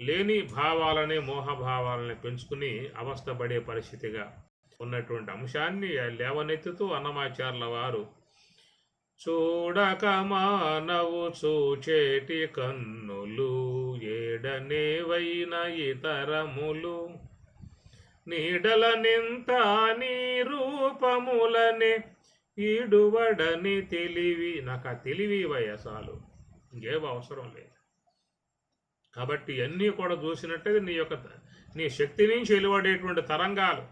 [SPEAKER 1] లేని భావాలని, మోహభావాలని పెంచుకుని అవస్థపడే పరిస్థితిగా ఉన్నటువంటి అంశాన్ని లేవనెత్తుతూ అన్నమాచార్యుల వారు చూడక మానవు చూచేటి కన్నులు ఏడనేవైన ఇతరములు నీడలనింత నీ రూపములనే ఈడువడని తెలివి. నాకు ఆ తెలివి వయసాలు ఇంకేం అవసరం లేదు. కాబట్టి అన్నీ కూడా చూసినట్టే నీ శక్తి నుంచి వెలువడేటువంటి తరంగాలు,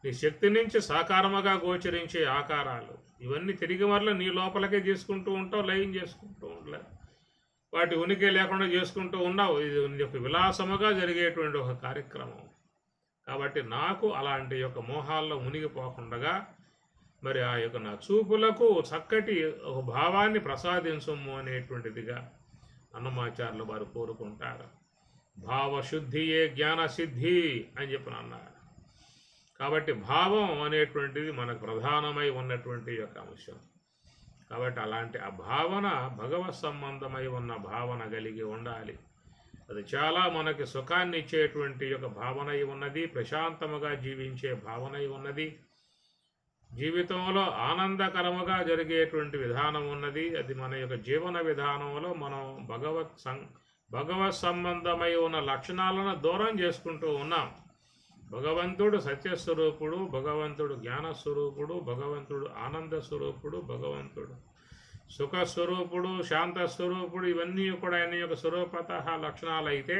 [SPEAKER 1] నీ శక్తి నుంచి సాకారముగా గోచరించే ఆకారాలు, ఇవన్నీ తిరిగి మరల నీ లోపలికే చేసుకుంటూ ఉంటావు, లయం చేసుకుంటూ ఉండలేదు, వాటి ఉనికి లేకుండా చేసుకుంటూ ఉన్నావు. ఇది ఒక విలాసముగా జరిగేటువంటి ఒక కార్యక్రమం. కాబట్టి నాకు అలాంటి యొక్క మోహాల్లో మునిగిపోకుండా మరి ఆ యొక్క నా చూపులకు చక్కటి ఒక భావాన్ని ప్రసాదించము అనేటువంటిదిగా అన్నమాచార్యులు వారు కోరుకుంటారు. భావశుద్ధియే జ్ఞానసిద్ధి అని చెప్పిన అన్నారు. కాబట్టి భావం అనేటువంటిది మనకు ప్రధానమై ఉన్నటువంటి యొక్క అంశం. కాబట్టి అలాంటి ఆ భావన భగవత్ సంబంధమై ఉన్న భావన కలిగి ఉండాలి. అది చాలా మనకి సుఖాన్ని ఇచ్చేటువంటి యొక్క భావన ఉన్నది, ప్రశాంతముగా జీవించే భావన ఉన్నది, జీవితంలో ఆనందకరముగా జరిగేటువంటి విధానం ఉన్నది. అది మన యొక్క జీవన విధానంలో మనం భగవత్ సంబంధమై ఉన్న లక్షణాలను దూరం చేసుకుంటూ ఉన్నాం. భగవంతుడు సత్యస్వరూపుడు, భగవంతుడు జ్ఞానస్వరూపుడు, భగవంతుడు ఆనంద స్వరూపుడు, భగవంతుడు సుఖస్వరూపుడు, శాంతస్వరూపుడు, ఇవన్నీ కూడా ఆయన యొక్క స్వరూపత లక్షణాలు అయితే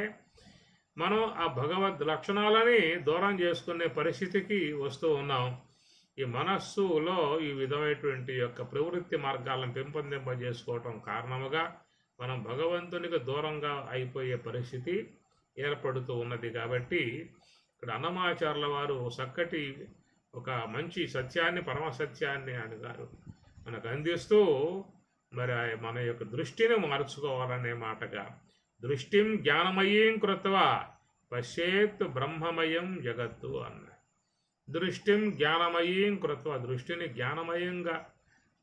[SPEAKER 1] మనం ఆ భగవద్ లక్షణాలని దూరం చేసుకునే పరిస్థితికి వస్తూ ఉన్నాం. ఈ మనస్సులో ఈ విధమైనటువంటి యొక్క ప్రవృత్తి మార్గాలను పెంపొందింపజేసుకోవటం కారణముగా మనం భగవంతునికి దూరంగా అయిపోయే పరిస్థితి ఏర్పడుతూ ఉన్నది. కాబట్టి ఇక్కడ అన్నమాచార్యుల వారు చక్కటి ఒక మంచి సత్యాన్ని, పరమసత్యాన్ని అడిగారు మనకు అందిస్తూ మరి మన యొక్క దృష్టిని మార్చుకోవాలనే మాటగా దృష్టిం జ్ఞానమయీం కృత్వా పశ్యేత్ బ్రహ్మమయం జగత్తు అన్నారు. దృష్టిం జ్ఞానమయీం కృత్వా, దృష్టిని జ్ఞానమయంగా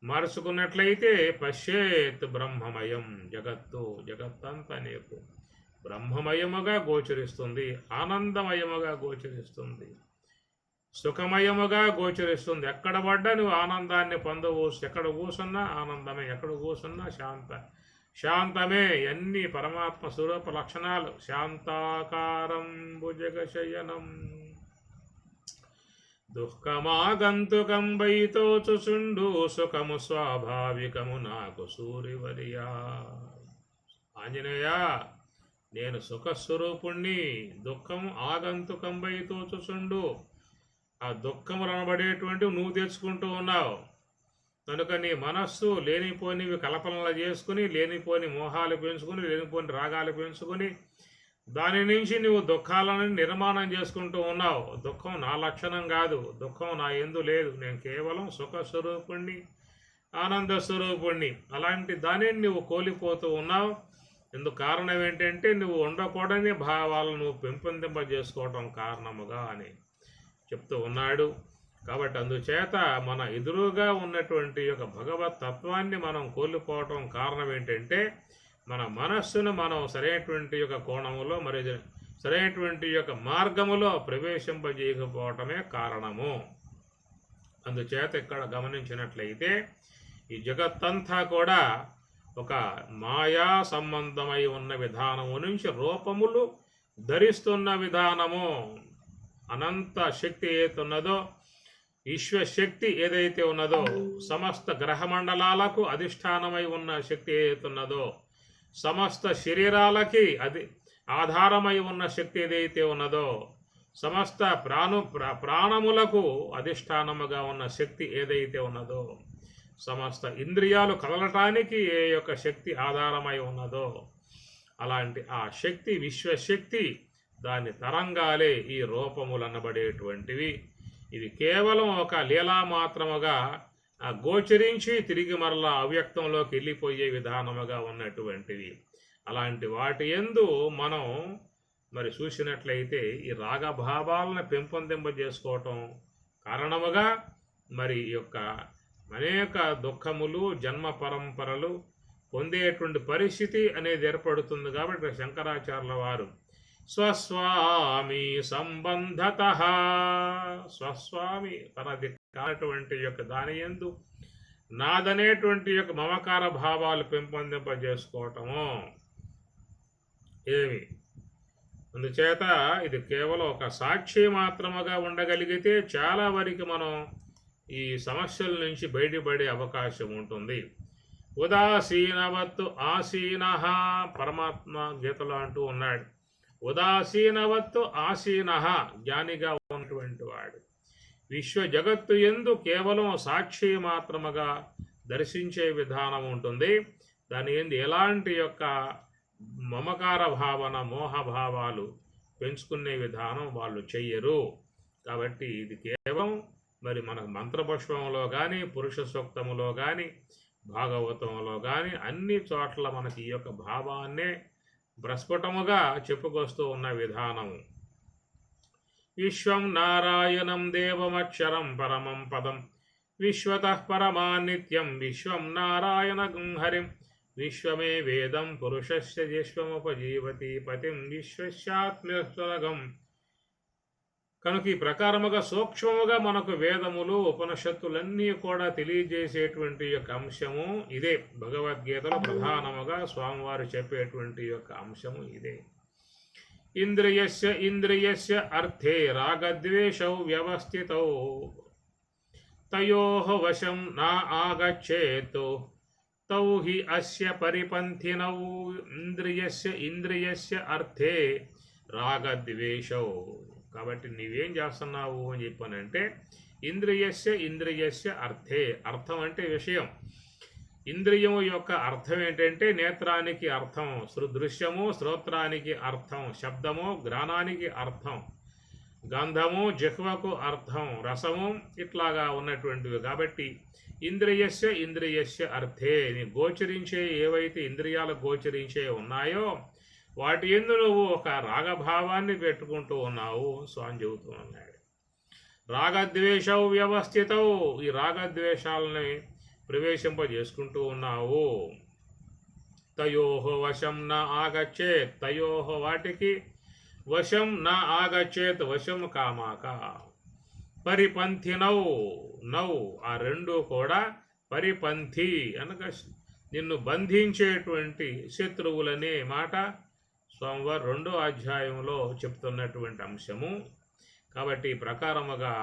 [SPEAKER 1] మార్చుకున్నట్లయితే పశ్యేత్ బ్రహ్మమయం జగత్తు, జగత్తంతా నీకు బ్రహ్మమయముగా గోచరిస్తుంది, ఆనందమయముగా గోచరిస్తుంది, సుఖమయముగా గోచరిస్తుంది. ఎక్కడ పడ్డా నువ్వు ఆనందాన్ని పొందవు. ఎక్కడ కూసున్నా ఆనందమే, ఎక్కడ కూసున్నా శాంతమే. అన్ని పరమాత్మ స్వరూప లక్షణాలు. శాంతాకారం భుజగశయనం దుఃఖమాగంతుకం వైతోచుచుండు సుఖము స్వాభావికము నాకు సూరివర్యా. ఆంజనేయ, నేను సుఖస్వరూపుణ్ణి, దుఃఖము ఆగంతుకం వైతోచుచుండు. ఆ దుఃఖములు అనబడేటువంటివి నువ్వు తెచ్చుకుంటూ ఉన్నావు. కనుక నీ మనస్సు లేనిపోనివి కల్పనలు చేసుకుని, లేనిపోని మోహాలు పెంచుకుని, లేనిపోని రాగాలు పెంచుకుని, దాని నుంచి నువ్వు దుఃఖాలను నిర్మాణం చేసుకుంటూ ఉన్నావు. దుఃఖం నా లక్షణం కాదు, దుఃఖం నా యందు లేదు. నేను కేవలం సుఖస్వరూపుణ్ణి, ఆనంద స్వరూపుణ్ణి. అలాంటి దానిని నువ్వు కోల్పోతూ ఉన్నావు. ఇందుకు కారణం ఏంటంటే నువ్వు ఉండకూడని భావాలను నువ్వు పెంపొందింపజేసుకోవటం కారణముగా అని చెప్తూ ఉన్నాడు. కాబట్టి అందుచేత మన ఎదురుగా ఉన్నటువంటి యొక్క భగవత్ తత్వాన్ని మనం కోల్పోవటం కారణం ఏంటంటే మన మనస్సును మనం సరైనటువంటి యొక్క కోణంలో మరి సరైనటువంటి యొక్క మార్గములో ప్రవేశింపజేయకపోవటమే కారణము. అందుచేత ఇక్కడ గమనించినట్లయితే ఈ జగత్తంతా కూడా ఒక మాయా సంబంధమై ఉన్న విధానము నుంచి రూపములు ధరిస్తున్న విధానము. అనంత శక్తి ఏతున్నదో, విశ్వశక్తి ఏదైతే ఉన్నదో, సమస్త గ్రహమండలాలకు అధిష్టానమై ఉన్న శక్తి ఏదైతున్నదో, సమస్త శరీరాలకి ఆధారమై ఉన్న శక్తి ఏదైతే ఉన్నదో, సమస్త ప్రాణములకు అధిష్టానముగా ఉన్న శక్తి ఏదైతే ఉన్నదో, సమస్త ఇంద్రియాలు కదలటానికి ఏ యొక్క శక్తి ఆధారమై ఉన్నదో, అలాంటి ఆ శక్తి విశ్వశక్తి, దాని తరంగాలే ఈ రూపములు అనబడేటువంటివి. ఇవి కేవలం ఒక లీలా మాత్రముగా గోచరించి తిరిగి మరలా అవ్యక్తంలోకి వెళ్ళిపోయే విధానముగా ఉన్నటువంటివి. అలాంటి వాటి యందు మనం మరి చూసినట్లయితే ఈ రాగభావాలను పెంపొందింపజేసుకోవటం కారణముగా మరి ఈ యొక్క అనేక దుఃఖములు, జన్మ పరంపరలు పొందేటువంటి పరిస్థితి అనేది ఏర్పడుతుంది. కాబట్టి శంకరాచార్యుల వారు స్వస్వామి సంబంధత, స్వస్వామి తనది కానటువంటి యొక్క దాని యందు నాదనేటువంటి యొక్క మమకార భావాలు పెంపొందింపజేసుకోవటము ఏమి. అందుచేత ఇది కేవలం ఒక సాక్షి మాత్రముగా ఉండగలిగితే చాలా వరకు మనం ఈ సమస్యల నుంచి బయటపడే అవకాశం ఉంటుంది. ఉదాసీనవత్తు ఆసీన, పరమాత్మ గీతలో అంటూ ఉన్నాడు. ఉదాసీనవత్తు ఆసీన, జ్ఞానిగా ఉన్నటువంటి వాడు విశ్వ జగత్తు యందు కేవలం సాక్షి మాత్రముగా దర్శించే విధానం ఉంటుంది. దాని యందు ఎలాంటి యొక్క మమకార భావన, మోహభావాలు పెంచుకునే విధానం వాళ్ళు చెయ్యరు. కాబట్టి ఇది కేవలం మరి మనకు మంత్రపుష్పంలో కానీ, పురుష సూక్తములో కానీ, భాగవతంలో కానీ అన్ని చోట్ల మనకి ఈ యొక్క భావాన్నే ప్రస్ఫుటముగా చెప్పుకొస్తూ ఉన్న విధానము. విశ్వం నారాయణం దేవమక్షరం పరమం పదం విశ్వతః పరమానిత్యం విశ్వం నారాయణం హరిం విశ్వమే వేదం పురుషస్య విశ్వముపజీవతి పతిం విశ్వస్యాత్మస్వరగం. కనుక ఈ ప్రకారముగా సూక్ష్మముగా మనకు వేదములు, ఉపనిషత్తులన్నీ కూడా తెలియజేసేటువంటి యొక్క అంశము ఇదే. భగవద్గీతలో ప్రధానముగా స్వామివారు చెప్పేటువంటి యొక్క అంశము ఇదే. ఇంద్రియస్య ఇంద్రియస్య అర్థే రాగద్వేషౌ వ్యవస్థితౌ తయోః వశం నా ఆగచ్చేత్ తౌ హి అస్య పరిపంథినౌ. ఇంద్రియస్య ఇంద్రియస్య అర్థే రాగద్వేషౌ. కాబట్టి నీవేం చేస్తున్నావు అని చెప్పానంటే, ఇంద్రియస్య ఇంద్రియస్య అర్థే, అర్థం అంటే విషయం. ఇంద్రియము యొక్క అర్థం ఏంటంటే నేత్రానికి అర్థం దృశ్యము, శ్రోత్రానికి అర్థం శబ్దము, ఘ్రాణానికి అర్థం గంధము, జిహ్వకు అర్థం రసము, ఇట్లాగా ఉన్నటువంటివి. కాబట్టి ఇంద్రియస్య ఇంద్రియస్య అర్థే, నీ గోచరించే ఏవైతే ఇంద్రియాలు గోచరించే ఉన్నాయో వాటి యందు నువ్వు ఒక రాగభావాన్ని పెట్టుకుంటూ ఉన్నావు స్వామి చెబుతూ ఉన్నాడు. రాగద్వేషౌ వ్యవస్థితౌ, ఈ రాగద్వేషాలని ప్రవేశింపజేసుకుంటూ ఉన్నావు. తయోః వశం నా ఆగచ్చేత్, తయోః వాటికి వశం నా ఆగచ్చేత్, వశం కామాక. పరిపంథినౌ, నౌ ఆ రెండు కూడా పరిపంథి అనగా నిన్ను బంధించేటువంటి శత్రువులనే మాట స్వామివారు 2వ అధ్యాయంలో చెప్తున్నటువంటి అంశము. కాబట్టి ప్రకారముగా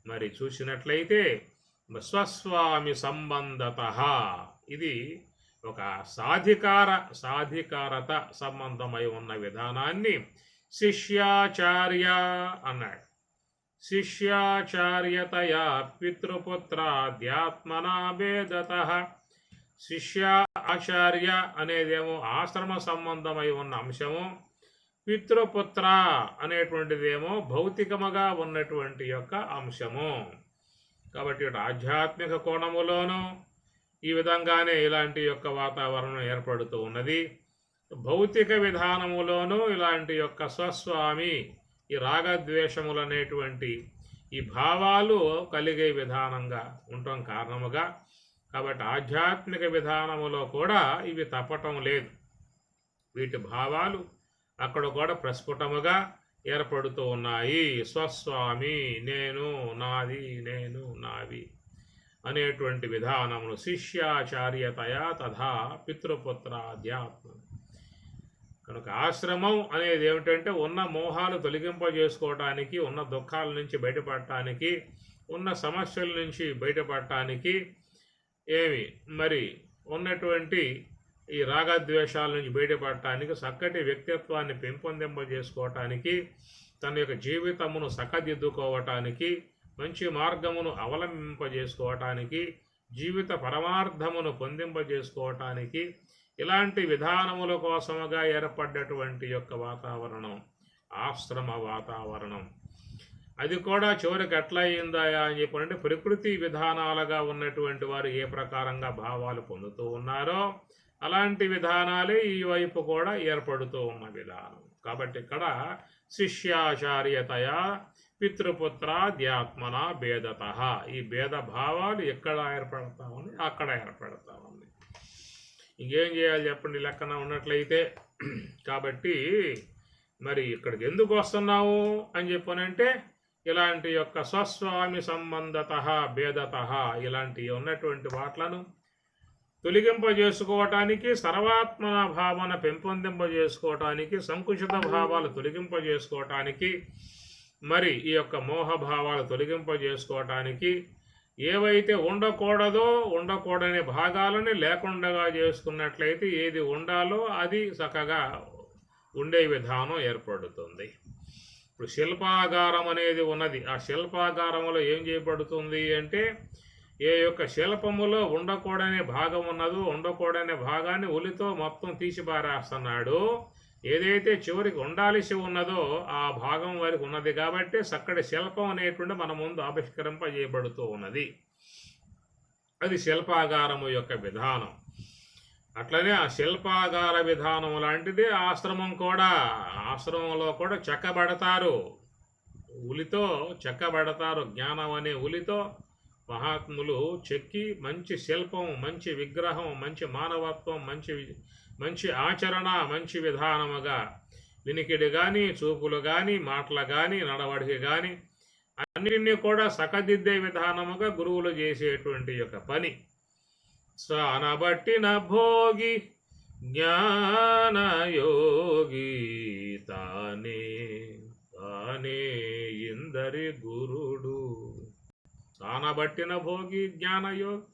[SPEAKER 1] మరి చూసినట్లయితే స్వస్వామి సంబంధత, ఇది ఒక సాధికారత సంబంధమై ఉన్న విధానాన్ని శిష్యాచార్య అన్నాడు. శిష్యాచార్యతయా పితృపుత్రాధ్యాత్మనా వేదతః. శిష్య ఆచార్య అనేదేమో ఆశ్రమ సంబంధమై ఉన్న అంశము, పితృపుత్ర అనేటువంటిదేమో భౌతికముగా ఉన్నటువంటి యొక్క అంశము. కాబట్టి ఆధ్యాత్మిక కోణములోనూ ఈ విధంగానే ఇలాంటి యొక్క వాతావరణం ఏర్పడుతూ ఉన్నది. భౌతిక విధానములోనూ ఇలాంటి యొక్క స్వస్వామి, ఈ రాగద్వేషములు అనేటువంటి ఈ భావాలు కలిగే విధానంగా ఉండటం కారణముగా, కాబట్టి ఆధ్యాత్మిక విధానములో కూడా ఇవి తప్పటం లేదు. వీటి భావాలు అక్కడ కూడా ప్రస్ఫుటముగా ఏర్పడుతూ ఉన్నాయి. స్వస్వామి, నేను, నాది, నేను, నావి అనేటువంటి విధానములు. శిష్యాచార్యతయా తథా పితృపుత్రాధ్యాత్మ. కనుక ఆశ్రమం అనేది ఏమిటంటే ఉన్న మోహాలు తొలగింపజేసుకోవటానికి, ఉన్న దుఃఖాల నుంచి బయటపడటానికి, ఉన్న సమస్యల నుంచి బయటపడటానికి, మరి ఉన్నటువంటి ఈ రాగద్వేషాల నుంచి బయటపడటానికి, చక్కటి వ్యక్తిత్వాన్ని పెంపొందింపజేసుకోవటానికి, తన యొక్క జీవితమును సకదిద్దుకోవటానికి, మంచి మార్గమును అవలంబింపజేసుకోవటానికి, జీవిత పరమార్థమును పొందింపజేసుకోవటానికి, ఇలాంటి విధానముల కోసముగా ఏర్పడ్డటువంటి యొక్క వాతావరణం ఆశ్రమ వాతావరణం. అది కూడా చివరికి ఎట్లా అయిందా అని చెప్పారంటే, ప్రకృతి విధానాలుగా ఉన్నటువంటి వారు ఏ ప్రకారంగా భావాలు పొందుతూ ఉన్నారో అలాంటి విధానాలే ఈ వైపు కూడా ఏర్పడుతూ ఉన్న విధానం. కాబట్టి ఇక్కడ శిష్యాచార్యతయా పితృపుత్రాధ్యాత్మన భేదత. ఈ భేద భావాలు ఎక్కడ ఏర్పడతామని అక్కడ ఏర్పడతామని. ఇంకేం చేయాలి చెప్పండి లెక్కన ఉన్నట్లయితే. కాబట్టి మరి ఇక్కడికి ఎందుకు వస్తున్నాము అని చెప్పనంటే, ఇలాంటి యొక్క స్వస్వామి సంబంధత భేదత ఇలాంటి ఉన్నటువంటి వాట్లను తొలగింపజేసుకోవటానికి, సర్వాత్మన భావన పెంపొందింపజేసుకోవటానికి, సంకుచిత భావాలు తొలగింపజేసుకోవటానికి, మరి ఈ యొక్క మోహభావాలు తొలగింపజేసుకోవటానికి, ఏవైతే ఉండకూడదో ఉండకూడని భాగాలని లేకుండా చేసుకున్నట్లయితే ఏది ఉండాలో అది చక్కగా ఉండే విధానం ఏర్పడుతుంది. ఇప్పుడు శిల్పాగారం అనేది ఉన్నది. ఆ శిల్పాగారంలో ఏం చేయబడుతుంది అంటే, ఏ యొక్క శిల్పములో ఉండకూడని భాగం ఉన్నదో ఉండకూడని భాగాన్ని ఉలితో మొత్తం తీసిపారేస్తున్నాడు. ఏదైతే చివరికి ఉండాల్సి ఉన్నదో ఆ భాగం వరకు ఉన్నది కాబట్టి చక్కటి శిల్పం అనేటువంటి మన ముందు ఆవిష్కరింపజేయబడుతూ ఉన్నది. అది శిల్పాగారము యొక్క విధానం. అట్లనే ఆ శిల్పాగార విధానం లాంటిది ఆశ్రమం కూడా. ఆశ్రమంలో కూడా చెక్కబడతారు, ఉలితో చెక్కబడతారు. జ్ఞానం అనే ఉలితో మహాత్ములు చెక్కి మంచి శిల్పం, మంచి విగ్రహం, మంచి మానవత్వం, మంచి ఆచరణ, మంచి విధానముగా వినికిడి కానీ, చూపులు కానీ, మాటలు కానీ, నడవడికి కానీ అన్నిటినీ కూడా సకదిద్దే విధానముగా గురువులు చేసేటువంటి యొక్క పని. సానబట్టిన భోగి జ్ఞానయోగి తానే తానే ఇందరి గురుడు. సానబట్టిన భోగి జ్ఞానయోగి.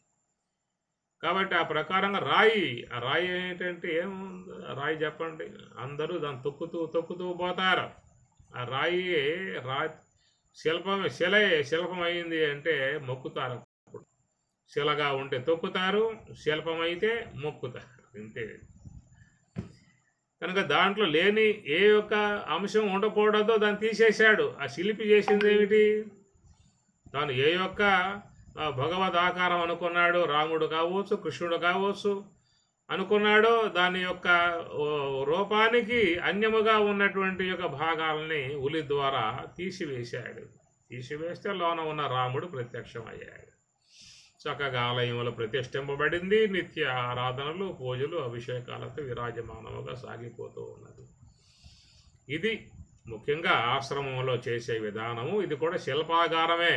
[SPEAKER 1] కాబట్టి ఆ ప్రకారంగా రాయి, ఆ రాయి ఏంటంటే ఏముంది రాయి చెప్పండి? అందరూ దాన్ని తొక్కుతూ పోతారు. ఆ రాయి శిల్పం అయింది అంటే మొక్కుతారు. శిలగా ఉంటే తొక్కుతారు, శిల్పం అయితే మొక్కుతారు, ఇంతే. కనుక దాంట్లో లేని ఏ యొక్క అంశం ఉండకూడదో దాన్ని తీసేశాడు. ఆ శిల్పి చేసింది ఏమిటి? తాను ఏ యొక్క భగవద్ ఆకారం అనుకున్నాడు, రాముడు కావచ్చు, కృష్ణుడు కావచ్చు అనుకున్నాడో దాని యొక్క రూపానికి అన్యముగా ఉన్నటువంటి యొక్క భాగాలని ఉలి ద్వారా తీసివేశాడు. తీసివేస్తే లోన ఉన్న రాముడు ప్రత్యక్షమయ్యాడు. చక్కగా ఆలయంలో ప్రతిష్ఠింపబడింది. నిత్య ఆరాధనలు, పూజలు, అభిషేకాలతో విరాజమానముగా సాగిపోతూ ఉన్నది. ఇది ముఖ్యంగా ఆశ్రమంలో చేసే విధానము. ఇది కూడా శిల్పాగారమే.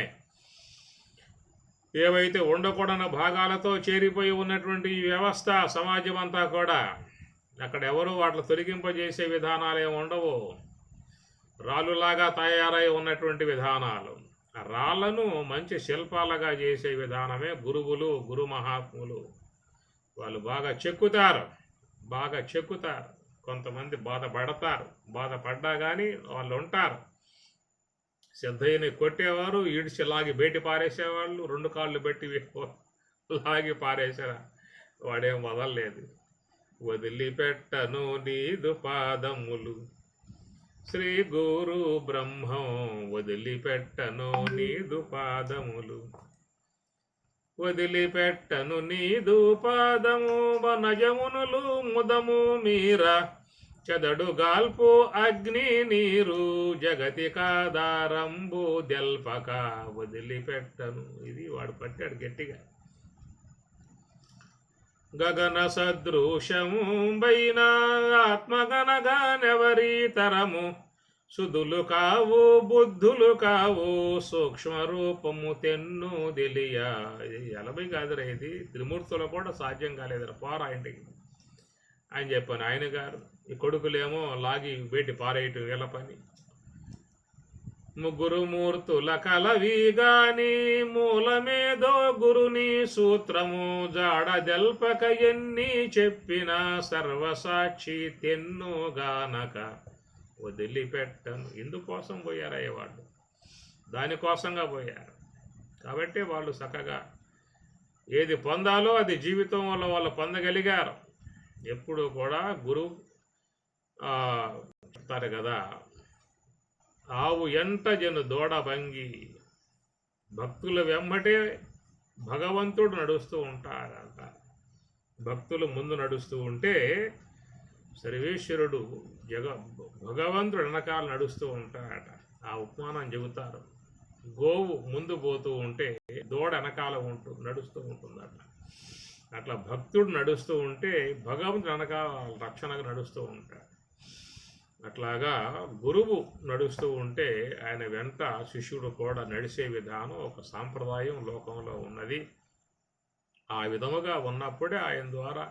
[SPEAKER 1] ఏవైతే ఉండకూడని భాగాలతో చేరిపోయి ఉన్నటువంటి ఈ వ్యవస్థ, సమాజం అంతా కూడా అక్కడ ఎవరు వాటిని తొలగింపజేసే విధానాలు ఏమి ఉండవు. రాళ్ళులాగా తయారై ఉన్నటువంటి విధానాలు, ఆ రాళ్లను మంచి శిల్పాలుగా చేసే విధానమే గురువులు, గురు మహాత్ములు. వాళ్ళు బాగా చెక్కుతారు. కొంతమంది బాధపడతారు. బాధపడ్డా కానీ వాళ్ళు ఉంటారు. సిద్ధయ్యని కొట్టేవారు, ఈడ్చి లాగి బయట పారేసేవాళ్ళు, 2 కాళ్ళు పెట్టి లాగి పారేసారా, వాడేం వదలలేదు. వదిలిపెట్టను నీదు పాదములు శ్రీ గురు బ్రహ్మం, వదిలిపెట్టను నీదు పాదములు, వదిలిపెట్టను నీదు పాదము. వనజమునులు ముదము మీర చదడు గాల్పు అగ్ని నీరు, జగతి కాదారంబు దెల్పక వదిలిపెట్టను. ఇది వాడు పట్టాడు గట్టిగా. గగన సదృశముంబైన ఆత్మగనగానెవరి తరము సుధులు కావు బుద్ధులు కావు సూక్ష్మ రూపము తెన్ను తెలియ. ఇది 80 కాదురా, ఇది త్రిమూర్తులు కూడా సాధ్యం కాలేదురా, పోరా ఇంటికి అని చెప్పాను. ఆయన గారు ఈ కొడుకులేమో లాగి బయటి పారేయటం వీళ్ళ పని. ముగ్గురు మూర్తుల కలవి గాని మూలమేదో గురుని సూత్రము జాడ జల్పక ఎన్ని చెప్పిన సర్వసాక్షి తెన్నుగానక వదిలిపెట్టను. ఇందుకోసం పోయారయ్య వాళ్ళు, దానికోసంగా పోయారు. కాబట్టి వాళ్ళు చక్కగా ఏది పొందాలో అది జీవితం వల్ల వాళ్ళు పొందగలిగారు. ఎప్పుడు కూడా గురువు చెప్తారు కదా, ఆవు ఎంట జను దూడ భంగి. భక్తుల వెంబటే భగవంతుడు నడుస్తూ ఉంటాడంట. భక్తులు ముందు నడుస్తూ ఉంటే సర్వేశ్వరుడు భగవంతుడు వెనకాల నడుస్తూ ఉంటాడట. ఆ ఉపమానం చెబుతారు. గోవు ముందు పోతూ ఉంటే దూడ వెనకాల నడుస్తూ ఉంటుందట. అట్లా భక్తుడు నడుస్తూ ఉంటే భగవంతుడు వెనకాల రక్షణగా నడుస్తూ ఉంటాడు. అట్లాగా గురువు నడుస్తూ ఉంటే ఆయన వెంట శిష్యుడు కూడా నడిచే విధానం ఒక సాంప్రదాయం లోకంలో ఉన్నది. ఆ విధముగా ఉన్నప్పుడే ఆయన ద్వారా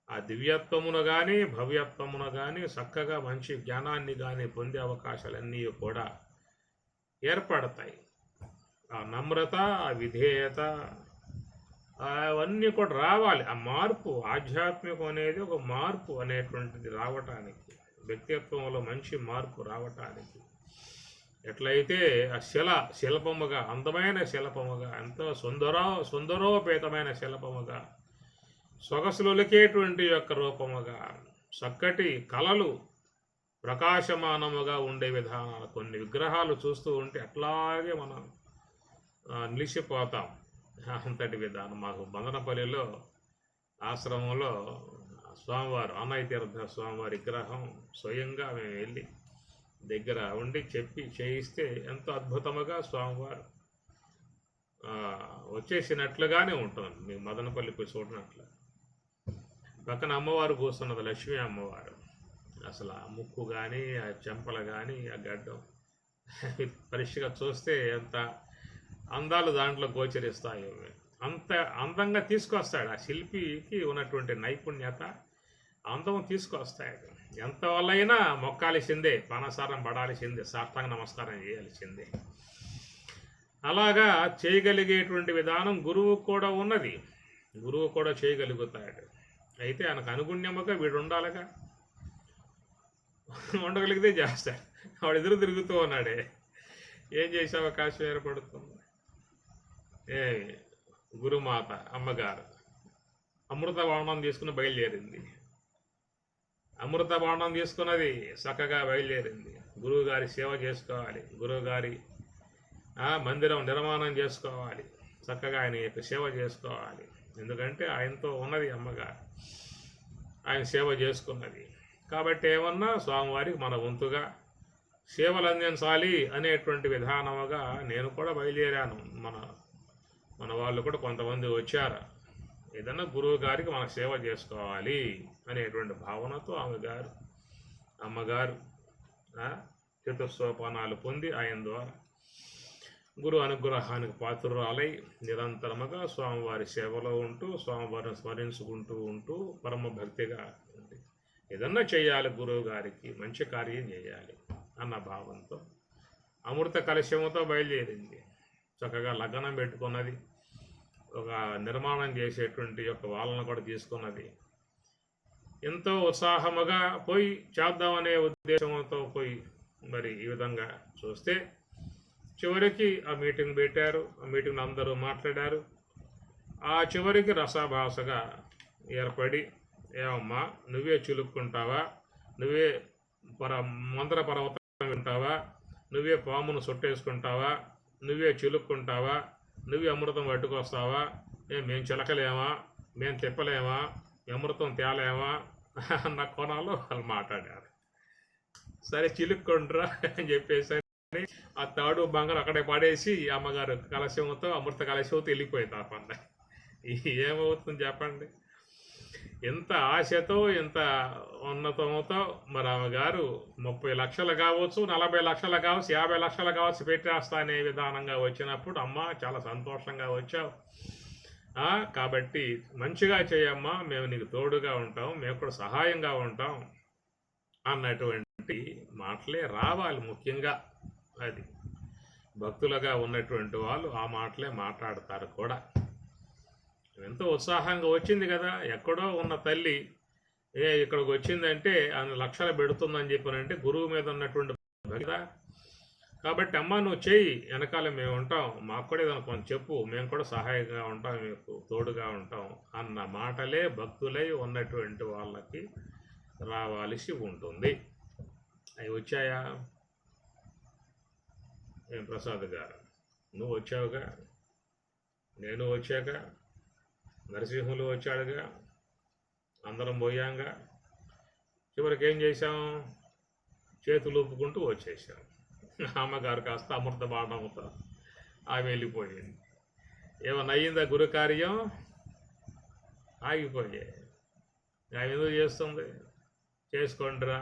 [SPEAKER 1] ఆ దివ్యత్వమును కానీ భవ్యత్వమును కానీ చక్కగా మంచి జ్ఞానాన్ని కానీ పొందే అవకాశాలన్నీ కూడా ఏర్పడతాయి. ఆ నమ్రత, ఆ విధేయత, అవన్నీ కూడా రావాలి. ఆ మార్పు, ఆధ్యాత్మికం అనేది ఒక మార్పు అనేటువంటిది రావటానికి, వ్యక్తిత్వంలో మంచి మార్పు రావటానికి, ఎట్లయితే ఆ శిల్పముగా, అందమైన శిల్పముగా, ఎంతో సుందరోపేతమైన శిల్పముగా, సొగసులొలికేటువంటి యొక్క రూపముగా, చక్కటి కళలు ప్రకాశమానముగా ఉండే విధానాలు, కొన్ని విగ్రహాలు చూస్తూ ఉంటే అట్లాగే మనం నిలిచిపోతాం. అంతటి విధానం. మాకు బందనపల్లిలో ఆశ్రమంలో స్వామివారు, అన్నయ్య తీర్థ స్వామివారి విగ్రహం స్వయంగా మేము వెళ్ళి దగ్గర ఉండి చెప్పి చేయిస్తే ఎంతో అద్భుతముగా స్వామివారు వచ్చేసినట్లుగానే ఉంటుంది. మీకు మదనపల్లి పోయి చూడనట్లు. పక్కన అమ్మవారు కూర్చున్నది, లక్ష్మీ అమ్మవారు. అసలు ఆ ముక్కు కానీ, ఆ చెంపలు కానీ, ఆ గడ్డం పరిష్గా చూస్తే ఎంత అందాలు దాంట్లో గోచరిస్తాయో. అంత అందంగా తీసుకొస్తాడు. ఆ శిల్పికి ఉన్నటువంటి నైపుణ్యత, అందం తీసుకొస్తాడు. ఎంత వల్లైనా మొక్కాల్సిందే, పానసారం పడాల్సిందే, సాష్టాంగ నమస్కారం చేయాల్సిందే. అలాగా చేయగలిగేటువంటి విధానం గురువు కూడా ఉన్నది. గురువు కూడా చేయగలుగుతాడు. అయితే ఆయనకు అనుగుణ్యముగా వీడు ఉండాలిగా. ఉండగలిగితే చేస్తాడు. వాడు ఎదురు తిరుగుతూ ఉన్నాడే, ఏం చేసే అవకాశం ఏర్పడుతుంది. గురుమాత అమ్మగారు అమృత బాణం తీసుకుని బయలుదేరింది. అమృత బాణం తీసుకున్నది, చక్కగా బయలుదేరింది. గురువుగారి సేవ చేసుకోవాలి, గురువుగారి మందిరం నిర్మాణం చేసుకోవాలి, చక్కగా ఆయన యొక్క సేవ చేసుకోవాలి. ఎందుకంటే ఆయనతో ఉన్నది అమ్మగారు, ఆయన సేవ చేసుకున్నది. కాబట్టి ఏమన్నా స్వామివారికి మన వంతుగా సేవలు అందించాలి అనేటువంటి విధానముగా నేను కూడా బయలుదేరాను. మన వాళ్ళు కూడా కొంతమంది వచ్చారు. ఏదన్నా గురువు గారికి మన సేవ చేసుకోవాలి అనేటువంటి భావనతో అమ్మగారు చతుస్సోపానాలు పొంది ఆయన ద్వారా గురు అనుగ్రహానికి పాత్రురాలై నిరంతరముగా స్వామివారి సేవలో ఉంటూ, స్వామివారిని స్మరించుకుంటూ ఉంటూ పరమ భక్తిగా ఉంది. ఏదన్నా చేయాలి, గురువు గారికి మంచి కార్యం చేయాలి అన్న భావంతో అమృత కలశముతో బయలుదేరింది. చక్కగా లగ్నం పెట్టుకున్నది. ఒక నిర్మాణం చేసేటువంటి యొక్క వాళ్ళను కూడా తీసుకున్నది. ఎంతో ఉత్సాహముగా పోయి చేద్దామనే ఉద్దేశంతో పోయి మరి ఈ విధంగా చూస్తే చివరికి ఆ మీటింగ్ పెట్టారు. ఆ మీటింగ్లో అందరూ మాట్లాడారు. ఆ చివరికి రసాభాసగా ఏర్పడి, ఏమమ్మా నువ్వే చిలుక్కుంటావా, నువ్వే మంత్ర పర్వతం వింటావా, నువ్వే పామును చుట్టేసుకుంటావా, నువ్వే చిలుక్కుంటావా, నువ్వే అమృతం పట్టుకొస్తావా, మేము చిలకలేమా, మేము తిప్పలేమా, అమృతం తేలేమా అన్న కోణాల్లో వాళ్ళు మాట్లాడారు. సరే చిలుక్కుండ్రా అని చెప్పేసి ఆ తాడు బంగారు అక్కడే పడేసి అమ్మగారు కలశంతో, అమృత కలశంతో వెళ్ళిపోయింది. ఆ పండ ఏమవుతుంది చెప్పండి. ఎంత ఆశతో ఎంత ఉన్నతంతో మరి ఆమె గారు 30 లక్షలు కావచ్చు, 40 లక్షలు కావచ్చు, 50 లక్షలు కావచ్చు పెట్టేస్తా అనే విధానంగా వచ్చినప్పుడు అమ్మ చాలా సంతోషంగా వచ్చావు, కాబట్టి మంచిగా చేయమ్మా, మేము నీకు తోడుగా ఉంటాం, మేము కూడా సహాయంగా ఉంటాం అన్నటువంటి మాటలే రావాలి. ముఖ్యంగా అది భక్తులుగా ఉన్నటువంటి వాళ్ళు ఆ మాటలే మాట్లాడతారు కూడా. ఎంతో ఉత్సాహంగా వచ్చింది కదా. ఎక్కడో ఉన్న తల్లి ఇక్కడికి వచ్చిందంటే ఆమె లక్షలు పెడుతుందని చెప్పానంటే గురువు మీద ఉన్నటువంటి భక్తి. కాబట్టి అమ్మ నువ్వు చేయి, వెనకాల మేము ఉంటాం, మాకు కూడా ఏదైనా కొంచెం చెప్పు, మేము కూడా సహాయంగా ఉంటాం, మీకు తోడుగా ఉంటాం అన్న మాటలే భక్తులై ఉన్నటువంటి వాళ్ళకి రావాల్సి ఉంటుంది. అవి వచ్చాయా? ఏం ప్రసాద్ గారు, నువ్వు వచ్చావుగా, నేను వచ్చాక, నరసింహులు వచ్చాడుగా, అందరం పోయాంగా, చివరికి ఏం చేశాం? చేతులు ఊపుకుంటూ వచ్చేసాం. అమ్మగారు కాస్త అమృత బాణంతో ఆమె వెళ్ళిపోయింది. ఏమన్నా అయ్యిందా గురు కార్యం? ఆగిపోయాయి. ఆమె ఎందుకు చేస్తుంది? చేసుకోండిరా,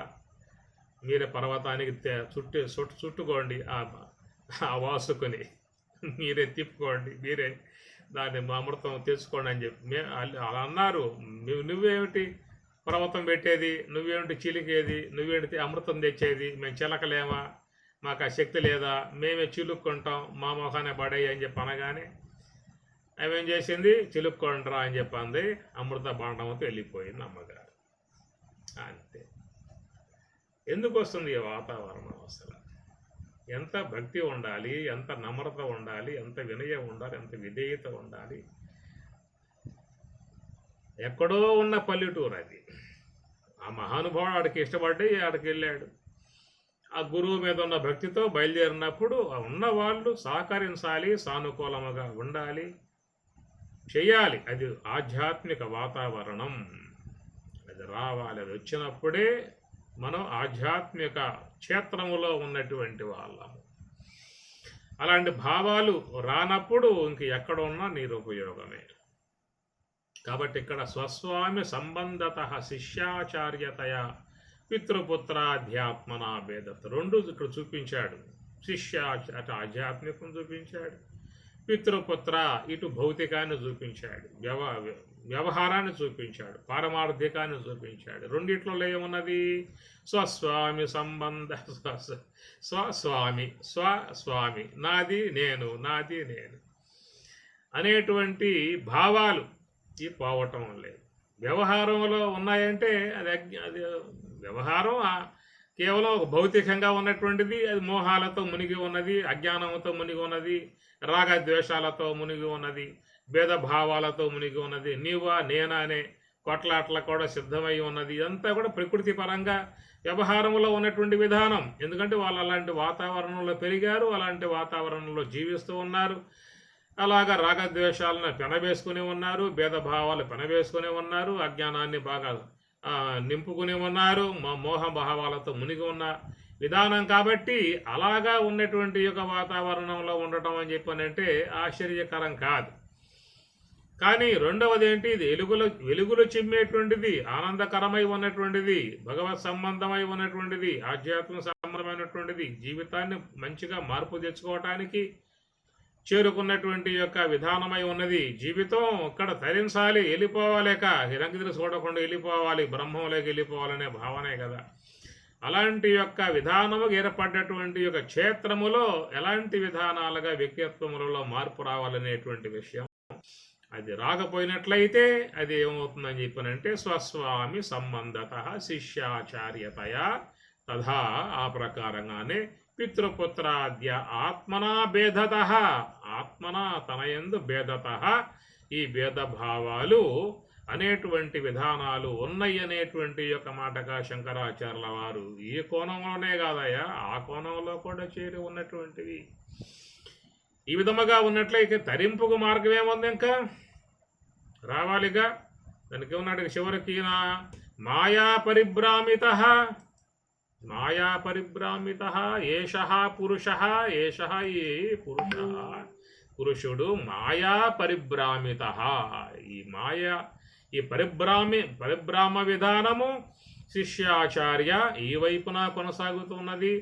[SPEAKER 1] మీరే పర్వతానికి చుట్టుకోండి, ఆ వాసుకుని మీరే తిప్పుకోండి, మీరే దాన్ని అమృతం తెచ్చుకోండి అని చెప్పి అలా అన్నారు. నువ్వేమిటి పర్వతం పెట్టేది, నువ్వేమిటి చిలికేది, నువ్వేంటి అమృతం తెచ్చేది, మేము చిలకలేమా, మాకు ఆ శక్తి లేదా, మేమే చిలుక్కుంటాం, మా మొఖానే పడేయి అని చెప్పి అనగానే ఆమె ఏం చేసింది? చిలుక్కోండిరా అని చెప్పింది. అమృత బాండంతో వెళ్ళిపోయింది అమ్మగారు. అంతే. ఎందుకు వస్తుంది ఈ వాతావరణం? అసలు ఎంత భక్తి ఉండాలి, ఎంత నమ్రత ఉండాలి, ఎంత వినయం ఉండాలి, ఎంత విధేయత ఉండాలి. ఎక్కడో ఉన్న పల్లెటూరు అది. ఆ మహానుభావుడు ఆడికి ఇష్టపడ్డి ఆడికి వెళ్ళాడు. ఆ గురువు మీద ఉన్న భక్తితో బయలుదేరినప్పుడు ఉన్న వాళ్ళు సహకరించాలి, సానుకూలముగా ఉండాలి, చెయ్యాలి. అది ఆధ్యాత్మిక వాతావరణం. అది రావాలి. అది వచ్చినప్పుడే మనం ఆధ్యాత్మిక క్షేత్రములో ఉన్నటువంటి వాళ్ళము. అలాంటి భావాలు రానప్పుడు ఇంక ఎక్కడ ఉన్నా నిరుపయోగమే. కాబట్టి ఇక్కడ స్వస్వామి సంబంధత శిష్యాచార్యతయ పితృపుత్రాధ్యాత్మన భేదత రెండు ఇక్కడ చూపించాడు. శిష్య అటు ఆధ్యాత్మికం చూపించాడు, పితృపుత్ర ఇటు భౌతికాన్ని చూపించాడు, వ్యవహారాన్ని చూపించాడు, పారమార్థికాన్ని చూపించాడు. రెండిట్లో ఏమున్నది? స్వస్వామి సంబంధ, స్వస్వామి నాది నేను, నాది నేను అనేటువంటి భావాలు ఈ పోవటం లేదు. వ్యవహారంలో ఉన్నాయంటే అది వ్యవహారం కేవలం భౌతికంగా ఉన్నటువంటిది. అది మోహాలతో మునిగి ఉన్నది, అజ్ఞానంతో మునిగి ఉన్నది, రాగద్వేషాలతో మునిగి ఉన్నది, భేదభావాలతో మునిగి ఉన్నది, నీవా నేనా అనే కొట్లాట్ల కూడా సిద్ధమై ఉన్నది. ఇదంతా కూడా ప్రకృతి పరంగా వ్యవహారంలో ఉన్నటువంటి విధానం. ఎందుకంటే వాళ్ళు అలాంటి వాతావరణంలో పెరిగారు, అలాంటి వాతావరణంలో జీవిస్తూ ఉన్నారు. అలాగా రాగద్వేషాలను పెనవేసుకుని ఉన్నారు, భేదభావాలు పెనవేసుకుని ఉన్నారు, అజ్ఞానాన్ని బాగా నింపుకుని ఉన్నారు, మోహభావాలతో మునిగి ఉన్న విధానం. కాబట్టి అలాగా ఉన్నటువంటి యొక్క వాతావరణంలో ఉండటం అని చెప్పనంటే ఆశ్చర్యకరం కాదు. కానీ రెండవది ఏంటి? ఇది వెలుగులు చిమ్మేటువంటిది, ఆనందకరమై ఉన్నటువంటిది, భగవత్ సంబంధమై ఉన్నటువంటిది, ఆధ్యాత్మిక సంబంధమైనటువంటిది, జీవితాన్ని మంచిగా మార్పు తెచ్చుకోవటానికి చేరుకున్నటువంటి యొక్క విధానమై ఉన్నది. జీవితం ఇక్కడ తరించాలి, వెళ్ళిపోవాలేక హిరంగిదిరి చూడకుండా వెళ్ళిపోవాలి, బ్రహ్మంలోకి వెళ్ళిపోవాలనే భావనే కదా. అలాంటి యొక్క విధానము ఏర్పడ్డటువంటి యొక్క క్షేత్రములో ఎలాంటి విధానాలుగా వ్యక్తిత్వములలో మార్పు రావాలనేటువంటి విషయం. అది రాకపోయినట్లయితే అది ఏమవుతుందని చెప్పనంటే స్వస్వామి సంబంధత శిష్యాచార్యతయ తథా ఆ ప్రకారంగానే పితృపుత్రాద్య ఆత్మనా భేదత, ఆత్మనా తనయందు భేదత, ఈ భేదభావాలు అనేటువంటి విధానాలు ఉన్నాయి అనేటువంటి యొక్క మాటగా శంకరాచార్యుల వారు ఈ కోణంలోనే కాదయా ఆ కోణంలో కూడా చేరి ఉన్నటువంటివి. ఈ విధముగా ఉన్నట్లయితే తరింపుకు మార్గం ఏముంది? ఇంకా రావాలిగా. దానికి ఉన్నాడు చివరికి మాయా పరిభ్రామిత, మాయా పరిభ్రామిత ఏషః పురుషః, ఏషః ఈ పురుషుడు మాయా పరిభ్రామిత. ఈ మాయ ఈ పరిభ్రామ విధానము శిష్యాచార్య ఈ వైపున కొనసాగుతున్నది.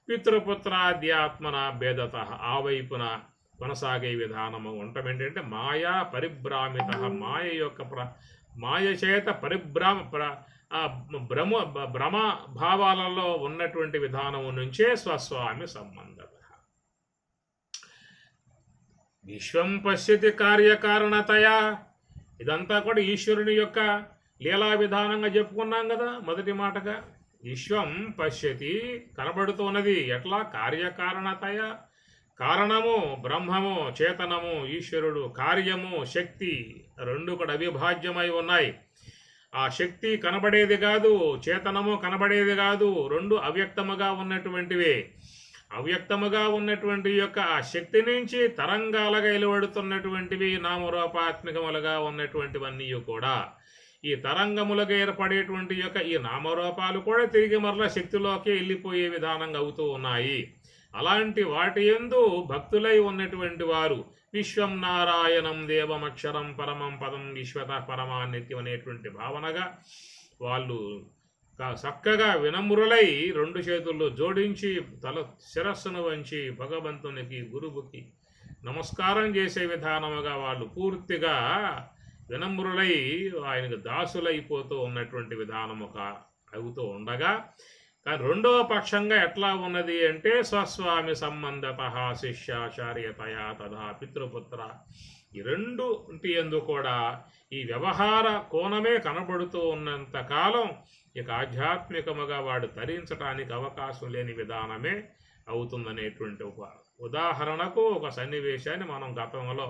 [SPEAKER 1] పితృపుత్రాధ్యాత్మన భేదత ఆ వైపున కొనసాగే విధానము ఉండటం ఏంటంటే మాయా పరిభ్రామిత, మాయ యొక్క మాయ చేత భ్రమ భావాలలో ఉన్నటువంటి విధానము నుంచే స్వస్వామి సంబంధత. విశ్వం పశ్యతి కార్యకారణతయా, ఇదంతా కూడా ఈశ్వరుని యొక్క లీలా విధానంగా చెప్పుకున్నాం కదా మొదటి మాటగా. విశ్వం పశ్యతి కనబడుతున్నది ఎట్లా, కార్యకారణతయ, కారణము బ్రహ్మము, చేతనము ఈశ్వరుడు, కార్యము శక్తి రెండు కూడా అవిభాజ్యమై ఉన్నాయి. ఆ శక్తి కనబడేది కాదు, చేతనము కనబడేది కాదు, రెండు అవ్యక్తముగా ఉన్నటువంటివే. అవ్యక్తముగా ఉన్నటువంటి యొక్క ఆ శక్తి నుంచి తరంగాలుగా వెలువడుతున్నటువంటివి నామరూపాత్మకములుగా ఉన్నటువంటివన్నీ కూడా. ఈ తరంగములుగా ఏర్పడేటువంటి యొక్క ఈ నామరూపాలు కూడా తిరిగి మరలా శక్తిలోకి వెళ్ళిపోయే విధానంగా అవుతూ ఉన్నాయి. అలాంటి వాటి యందు భక్తులై ఉన్నటువంటి వారు విశ్వం నారాయణం దేవమక్షరం పరమం పదం విశ్వత పరమానిత్యం అనేటువంటి భావనగా వాళ్ళు చక్కగా వినమ్రులై రెండు చేతుల్లో జోడించి శిరస్సును వంచి భగవంతునికి గురువుకి నమస్కారం చేసే విధానముగా వాళ్ళు పూర్తిగా వినమ్రులై ఆయనకు దాసులైపోతూ ఉన్నటువంటి విధానముగా అవుతూ ఉండగా, కానీ రెండవ పక్షంగా ఎట్లా ఉన్నది అంటే స్వస్వామి సంబంధత శిష్యాచార్యతయా తథా పితృపుత్ర, ఈ రెండు యందు కూడా ఈ వ్యవహార కోణమే కనబడుతూ ఉన్నంత కాలం ఇక ఆధ్యాత్మికముగా వాడు తరించడానికి అవకాశం లేని విధానమే అవుతుందనేటువంటి ఒక ఉదాహరణకు ఒక సన్నివేశాన్ని మనం గతంలో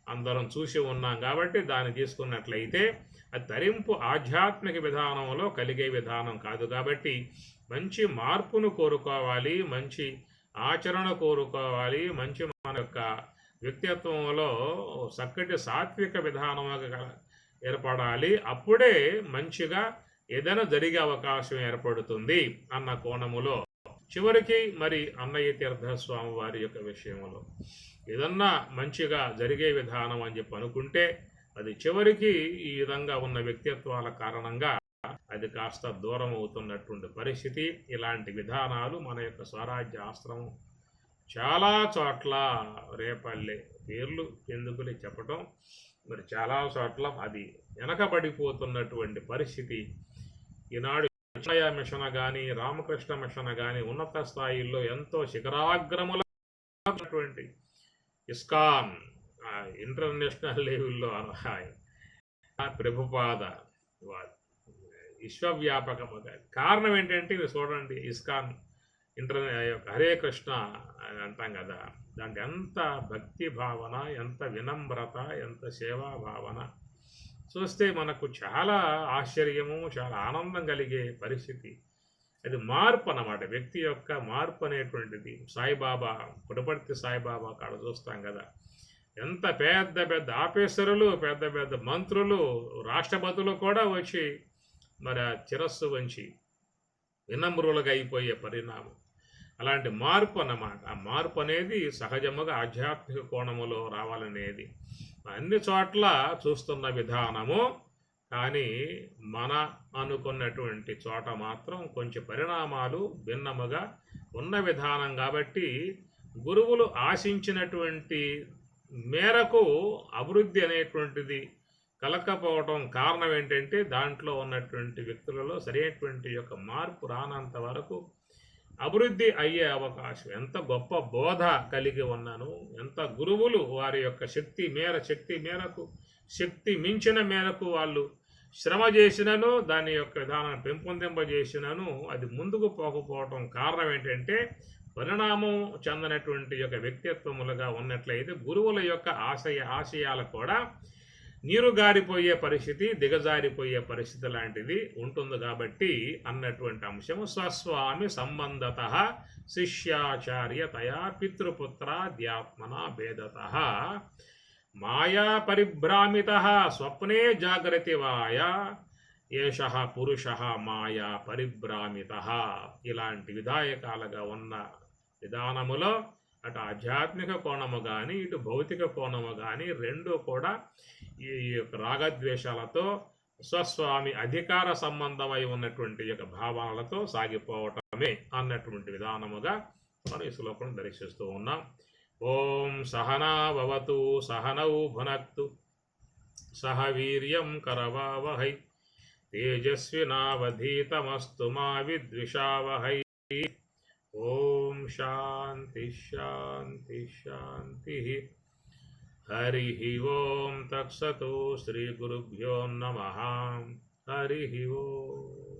[SPEAKER 1] అందరం చూసి ఉన్నాం. కాబట్టి దాన్ని తీసుకున్నట్లయితే అది తరింపు ఆధ్యాత్మిక విధానంలో కలిగే విధానం కాదు. కాబట్టి మంచి మార్పును కోరుకోవాలి, మంచి ఆచరణ కోరుకోవాలి, మంచి మన యొక్క వ్యక్తిత్వంలో చక్కటి సాత్విక విధానముగా ఏర్పడాలి. అప్పుడే మంచిగా ఏదైనా జరిగే అవకాశం ఏర్పడుతుంది అన్న కోణములో చివరికి మరి అన్నయ్య తీర్థస్వామి వారి యొక్క విషయంలో ఏదన్నా మంచిగా జరిగే విధానం అని చెప్పి అనుకుంటే అది చివరికి ఈ విధంగా ఉన్న వ్యక్తిత్వాల కారణంగా అది కాస్త దూరం అవుతున్నటువంటి పరిస్థితి. ఇలాంటి విధానాలు మన యొక్క స్వరాజ్య ఆశ్రమం చాలా చోట్ల, రేపల్లె పేర్లు ఎందుకులే చెప్పటం, మరి చాలా చోట్ల అది వెనకబడిపోతున్నటువంటి పరిస్థితి. ఈనాడు మిషన్ కానీ రామకృష్ణ మిషన్ కానీ ఉన్నత స్థాయిల్లో ఎంతో శిఖరాగ్రములటువంటి ఇస్కాన్ ఇంటర్నేషనల్ లెవెల్లో ప్రభుపాద విశ్వవ్యాపకముగా. కారణం ఏంటంటే ఇది చూడండి, ఇస్కాన్ హరే కృష్ణ అని అంటాం కదా, దాంట్లో ఎంత భక్తి భావన, ఎంత వినమ్రత, ఎంత సేవా భావన చూస్తే మనకు చాలా ఆశ్చర్యము, చాలా ఆనందం కలిగే పరిస్థితి. అది మార్పు అన్నమాట, వ్యక్తి యొక్క మార్పు అనేటువంటిది. సాయిబాబా, పుట్టపర్తి సాయిబాబా కాడ చూస్తాం కదా, ఎంత పెద్ద పెద్ద ఆఫీసరులు, పెద్ద పెద్ద మంత్రులు, రాష్ట్రపతులు కూడా వచ్చి మరి శిరస్సు వంచి వినమ్రులుగా అయిపోయే పరిణామం. అలాంటి మార్పు అన్నమాట. ఆ మార్పు అనేది సహజముగా ఆధ్యాత్మిక కోణములో రావాలనేది అన్ని చోట్ల చూస్తున్న విధానము. కానీ మన అనుకున్నటువంటి చోట మాత్రం కొంచెం పరిణామాలు భిన్నముగా ఉన్న విధానం. కాబట్టి గురువులు ఆశించినటువంటి మేరకు అభివృద్ధి అనేటువంటిది కలకపోవడం కారణం ఏంటంటే దాంట్లో ఉన్నటువంటి వ్యక్తులలో సరైనటువంటి యొక్క మార్పు రానంత వరకు అభివృద్ధి అయ్యే అవకాశం. ఎంత గొప్ప బోధ కలిగి ఉన్నాను, ఎంత గురువులు వారి యొక్క శక్తి మేరకు శక్తి మించిన మేరకు వాళ్ళు శ్రమ చేసినను, దాని యొక్క విధానాన్ని పెంపొందింపజేసినను అది ముందుకు పోకపోవటం కారణం ఏంటంటే పరిణామం చెందినటువంటి యొక్క వ్యక్తిత్వములుగా ఉన్నట్లయితే గురువుల యొక్క ఆశయాలు కూడా నీరుగారిపోయే పరిస్థితి, దిగజారిపోయే పరిస్థితి లాంటిది ఉంటుంది. కాబట్టి అన్నటువంటి అంశము స్వస్వామి సంబంధత శిష్యాచార్యతయా పితృపుత్రాధ్యాత్మన భేదత మాయా పరిభ్రామిత స్వప్నే జాగ్రతివాయ ఏష పురుష మాయా పరిభ్రామిత. ఇలాంటి విధాయకాలుగా ఉన్న విధానములో అటు ఆధ్యాత్మిక కోణము కానీ ఇటు భౌతిక కోణము కానీ రెండు కూడా ఈ యొక్క రాగద్వేషాలతో స్వస్వామి అధికార సంబంధమై ఉన్నటువంటి యొక్క భావాలతో సాగిపోవటమే అన్నటువంటి విధానముగా మనం ఈ శ్లోకం దర్శిస్తూ ఉన్నాం. ఓం సహనా భవతు సహనౌ భునక్తు సహ వీర్యం కరవావహై తేజస్వినావధీతమస్తు మా విద్విషావహై. ఓం శాంతి శాంతి శాంతి. హరి ఓం తత్సతు. శ్రీ గురుభ్యో నమః. హరి ఓం.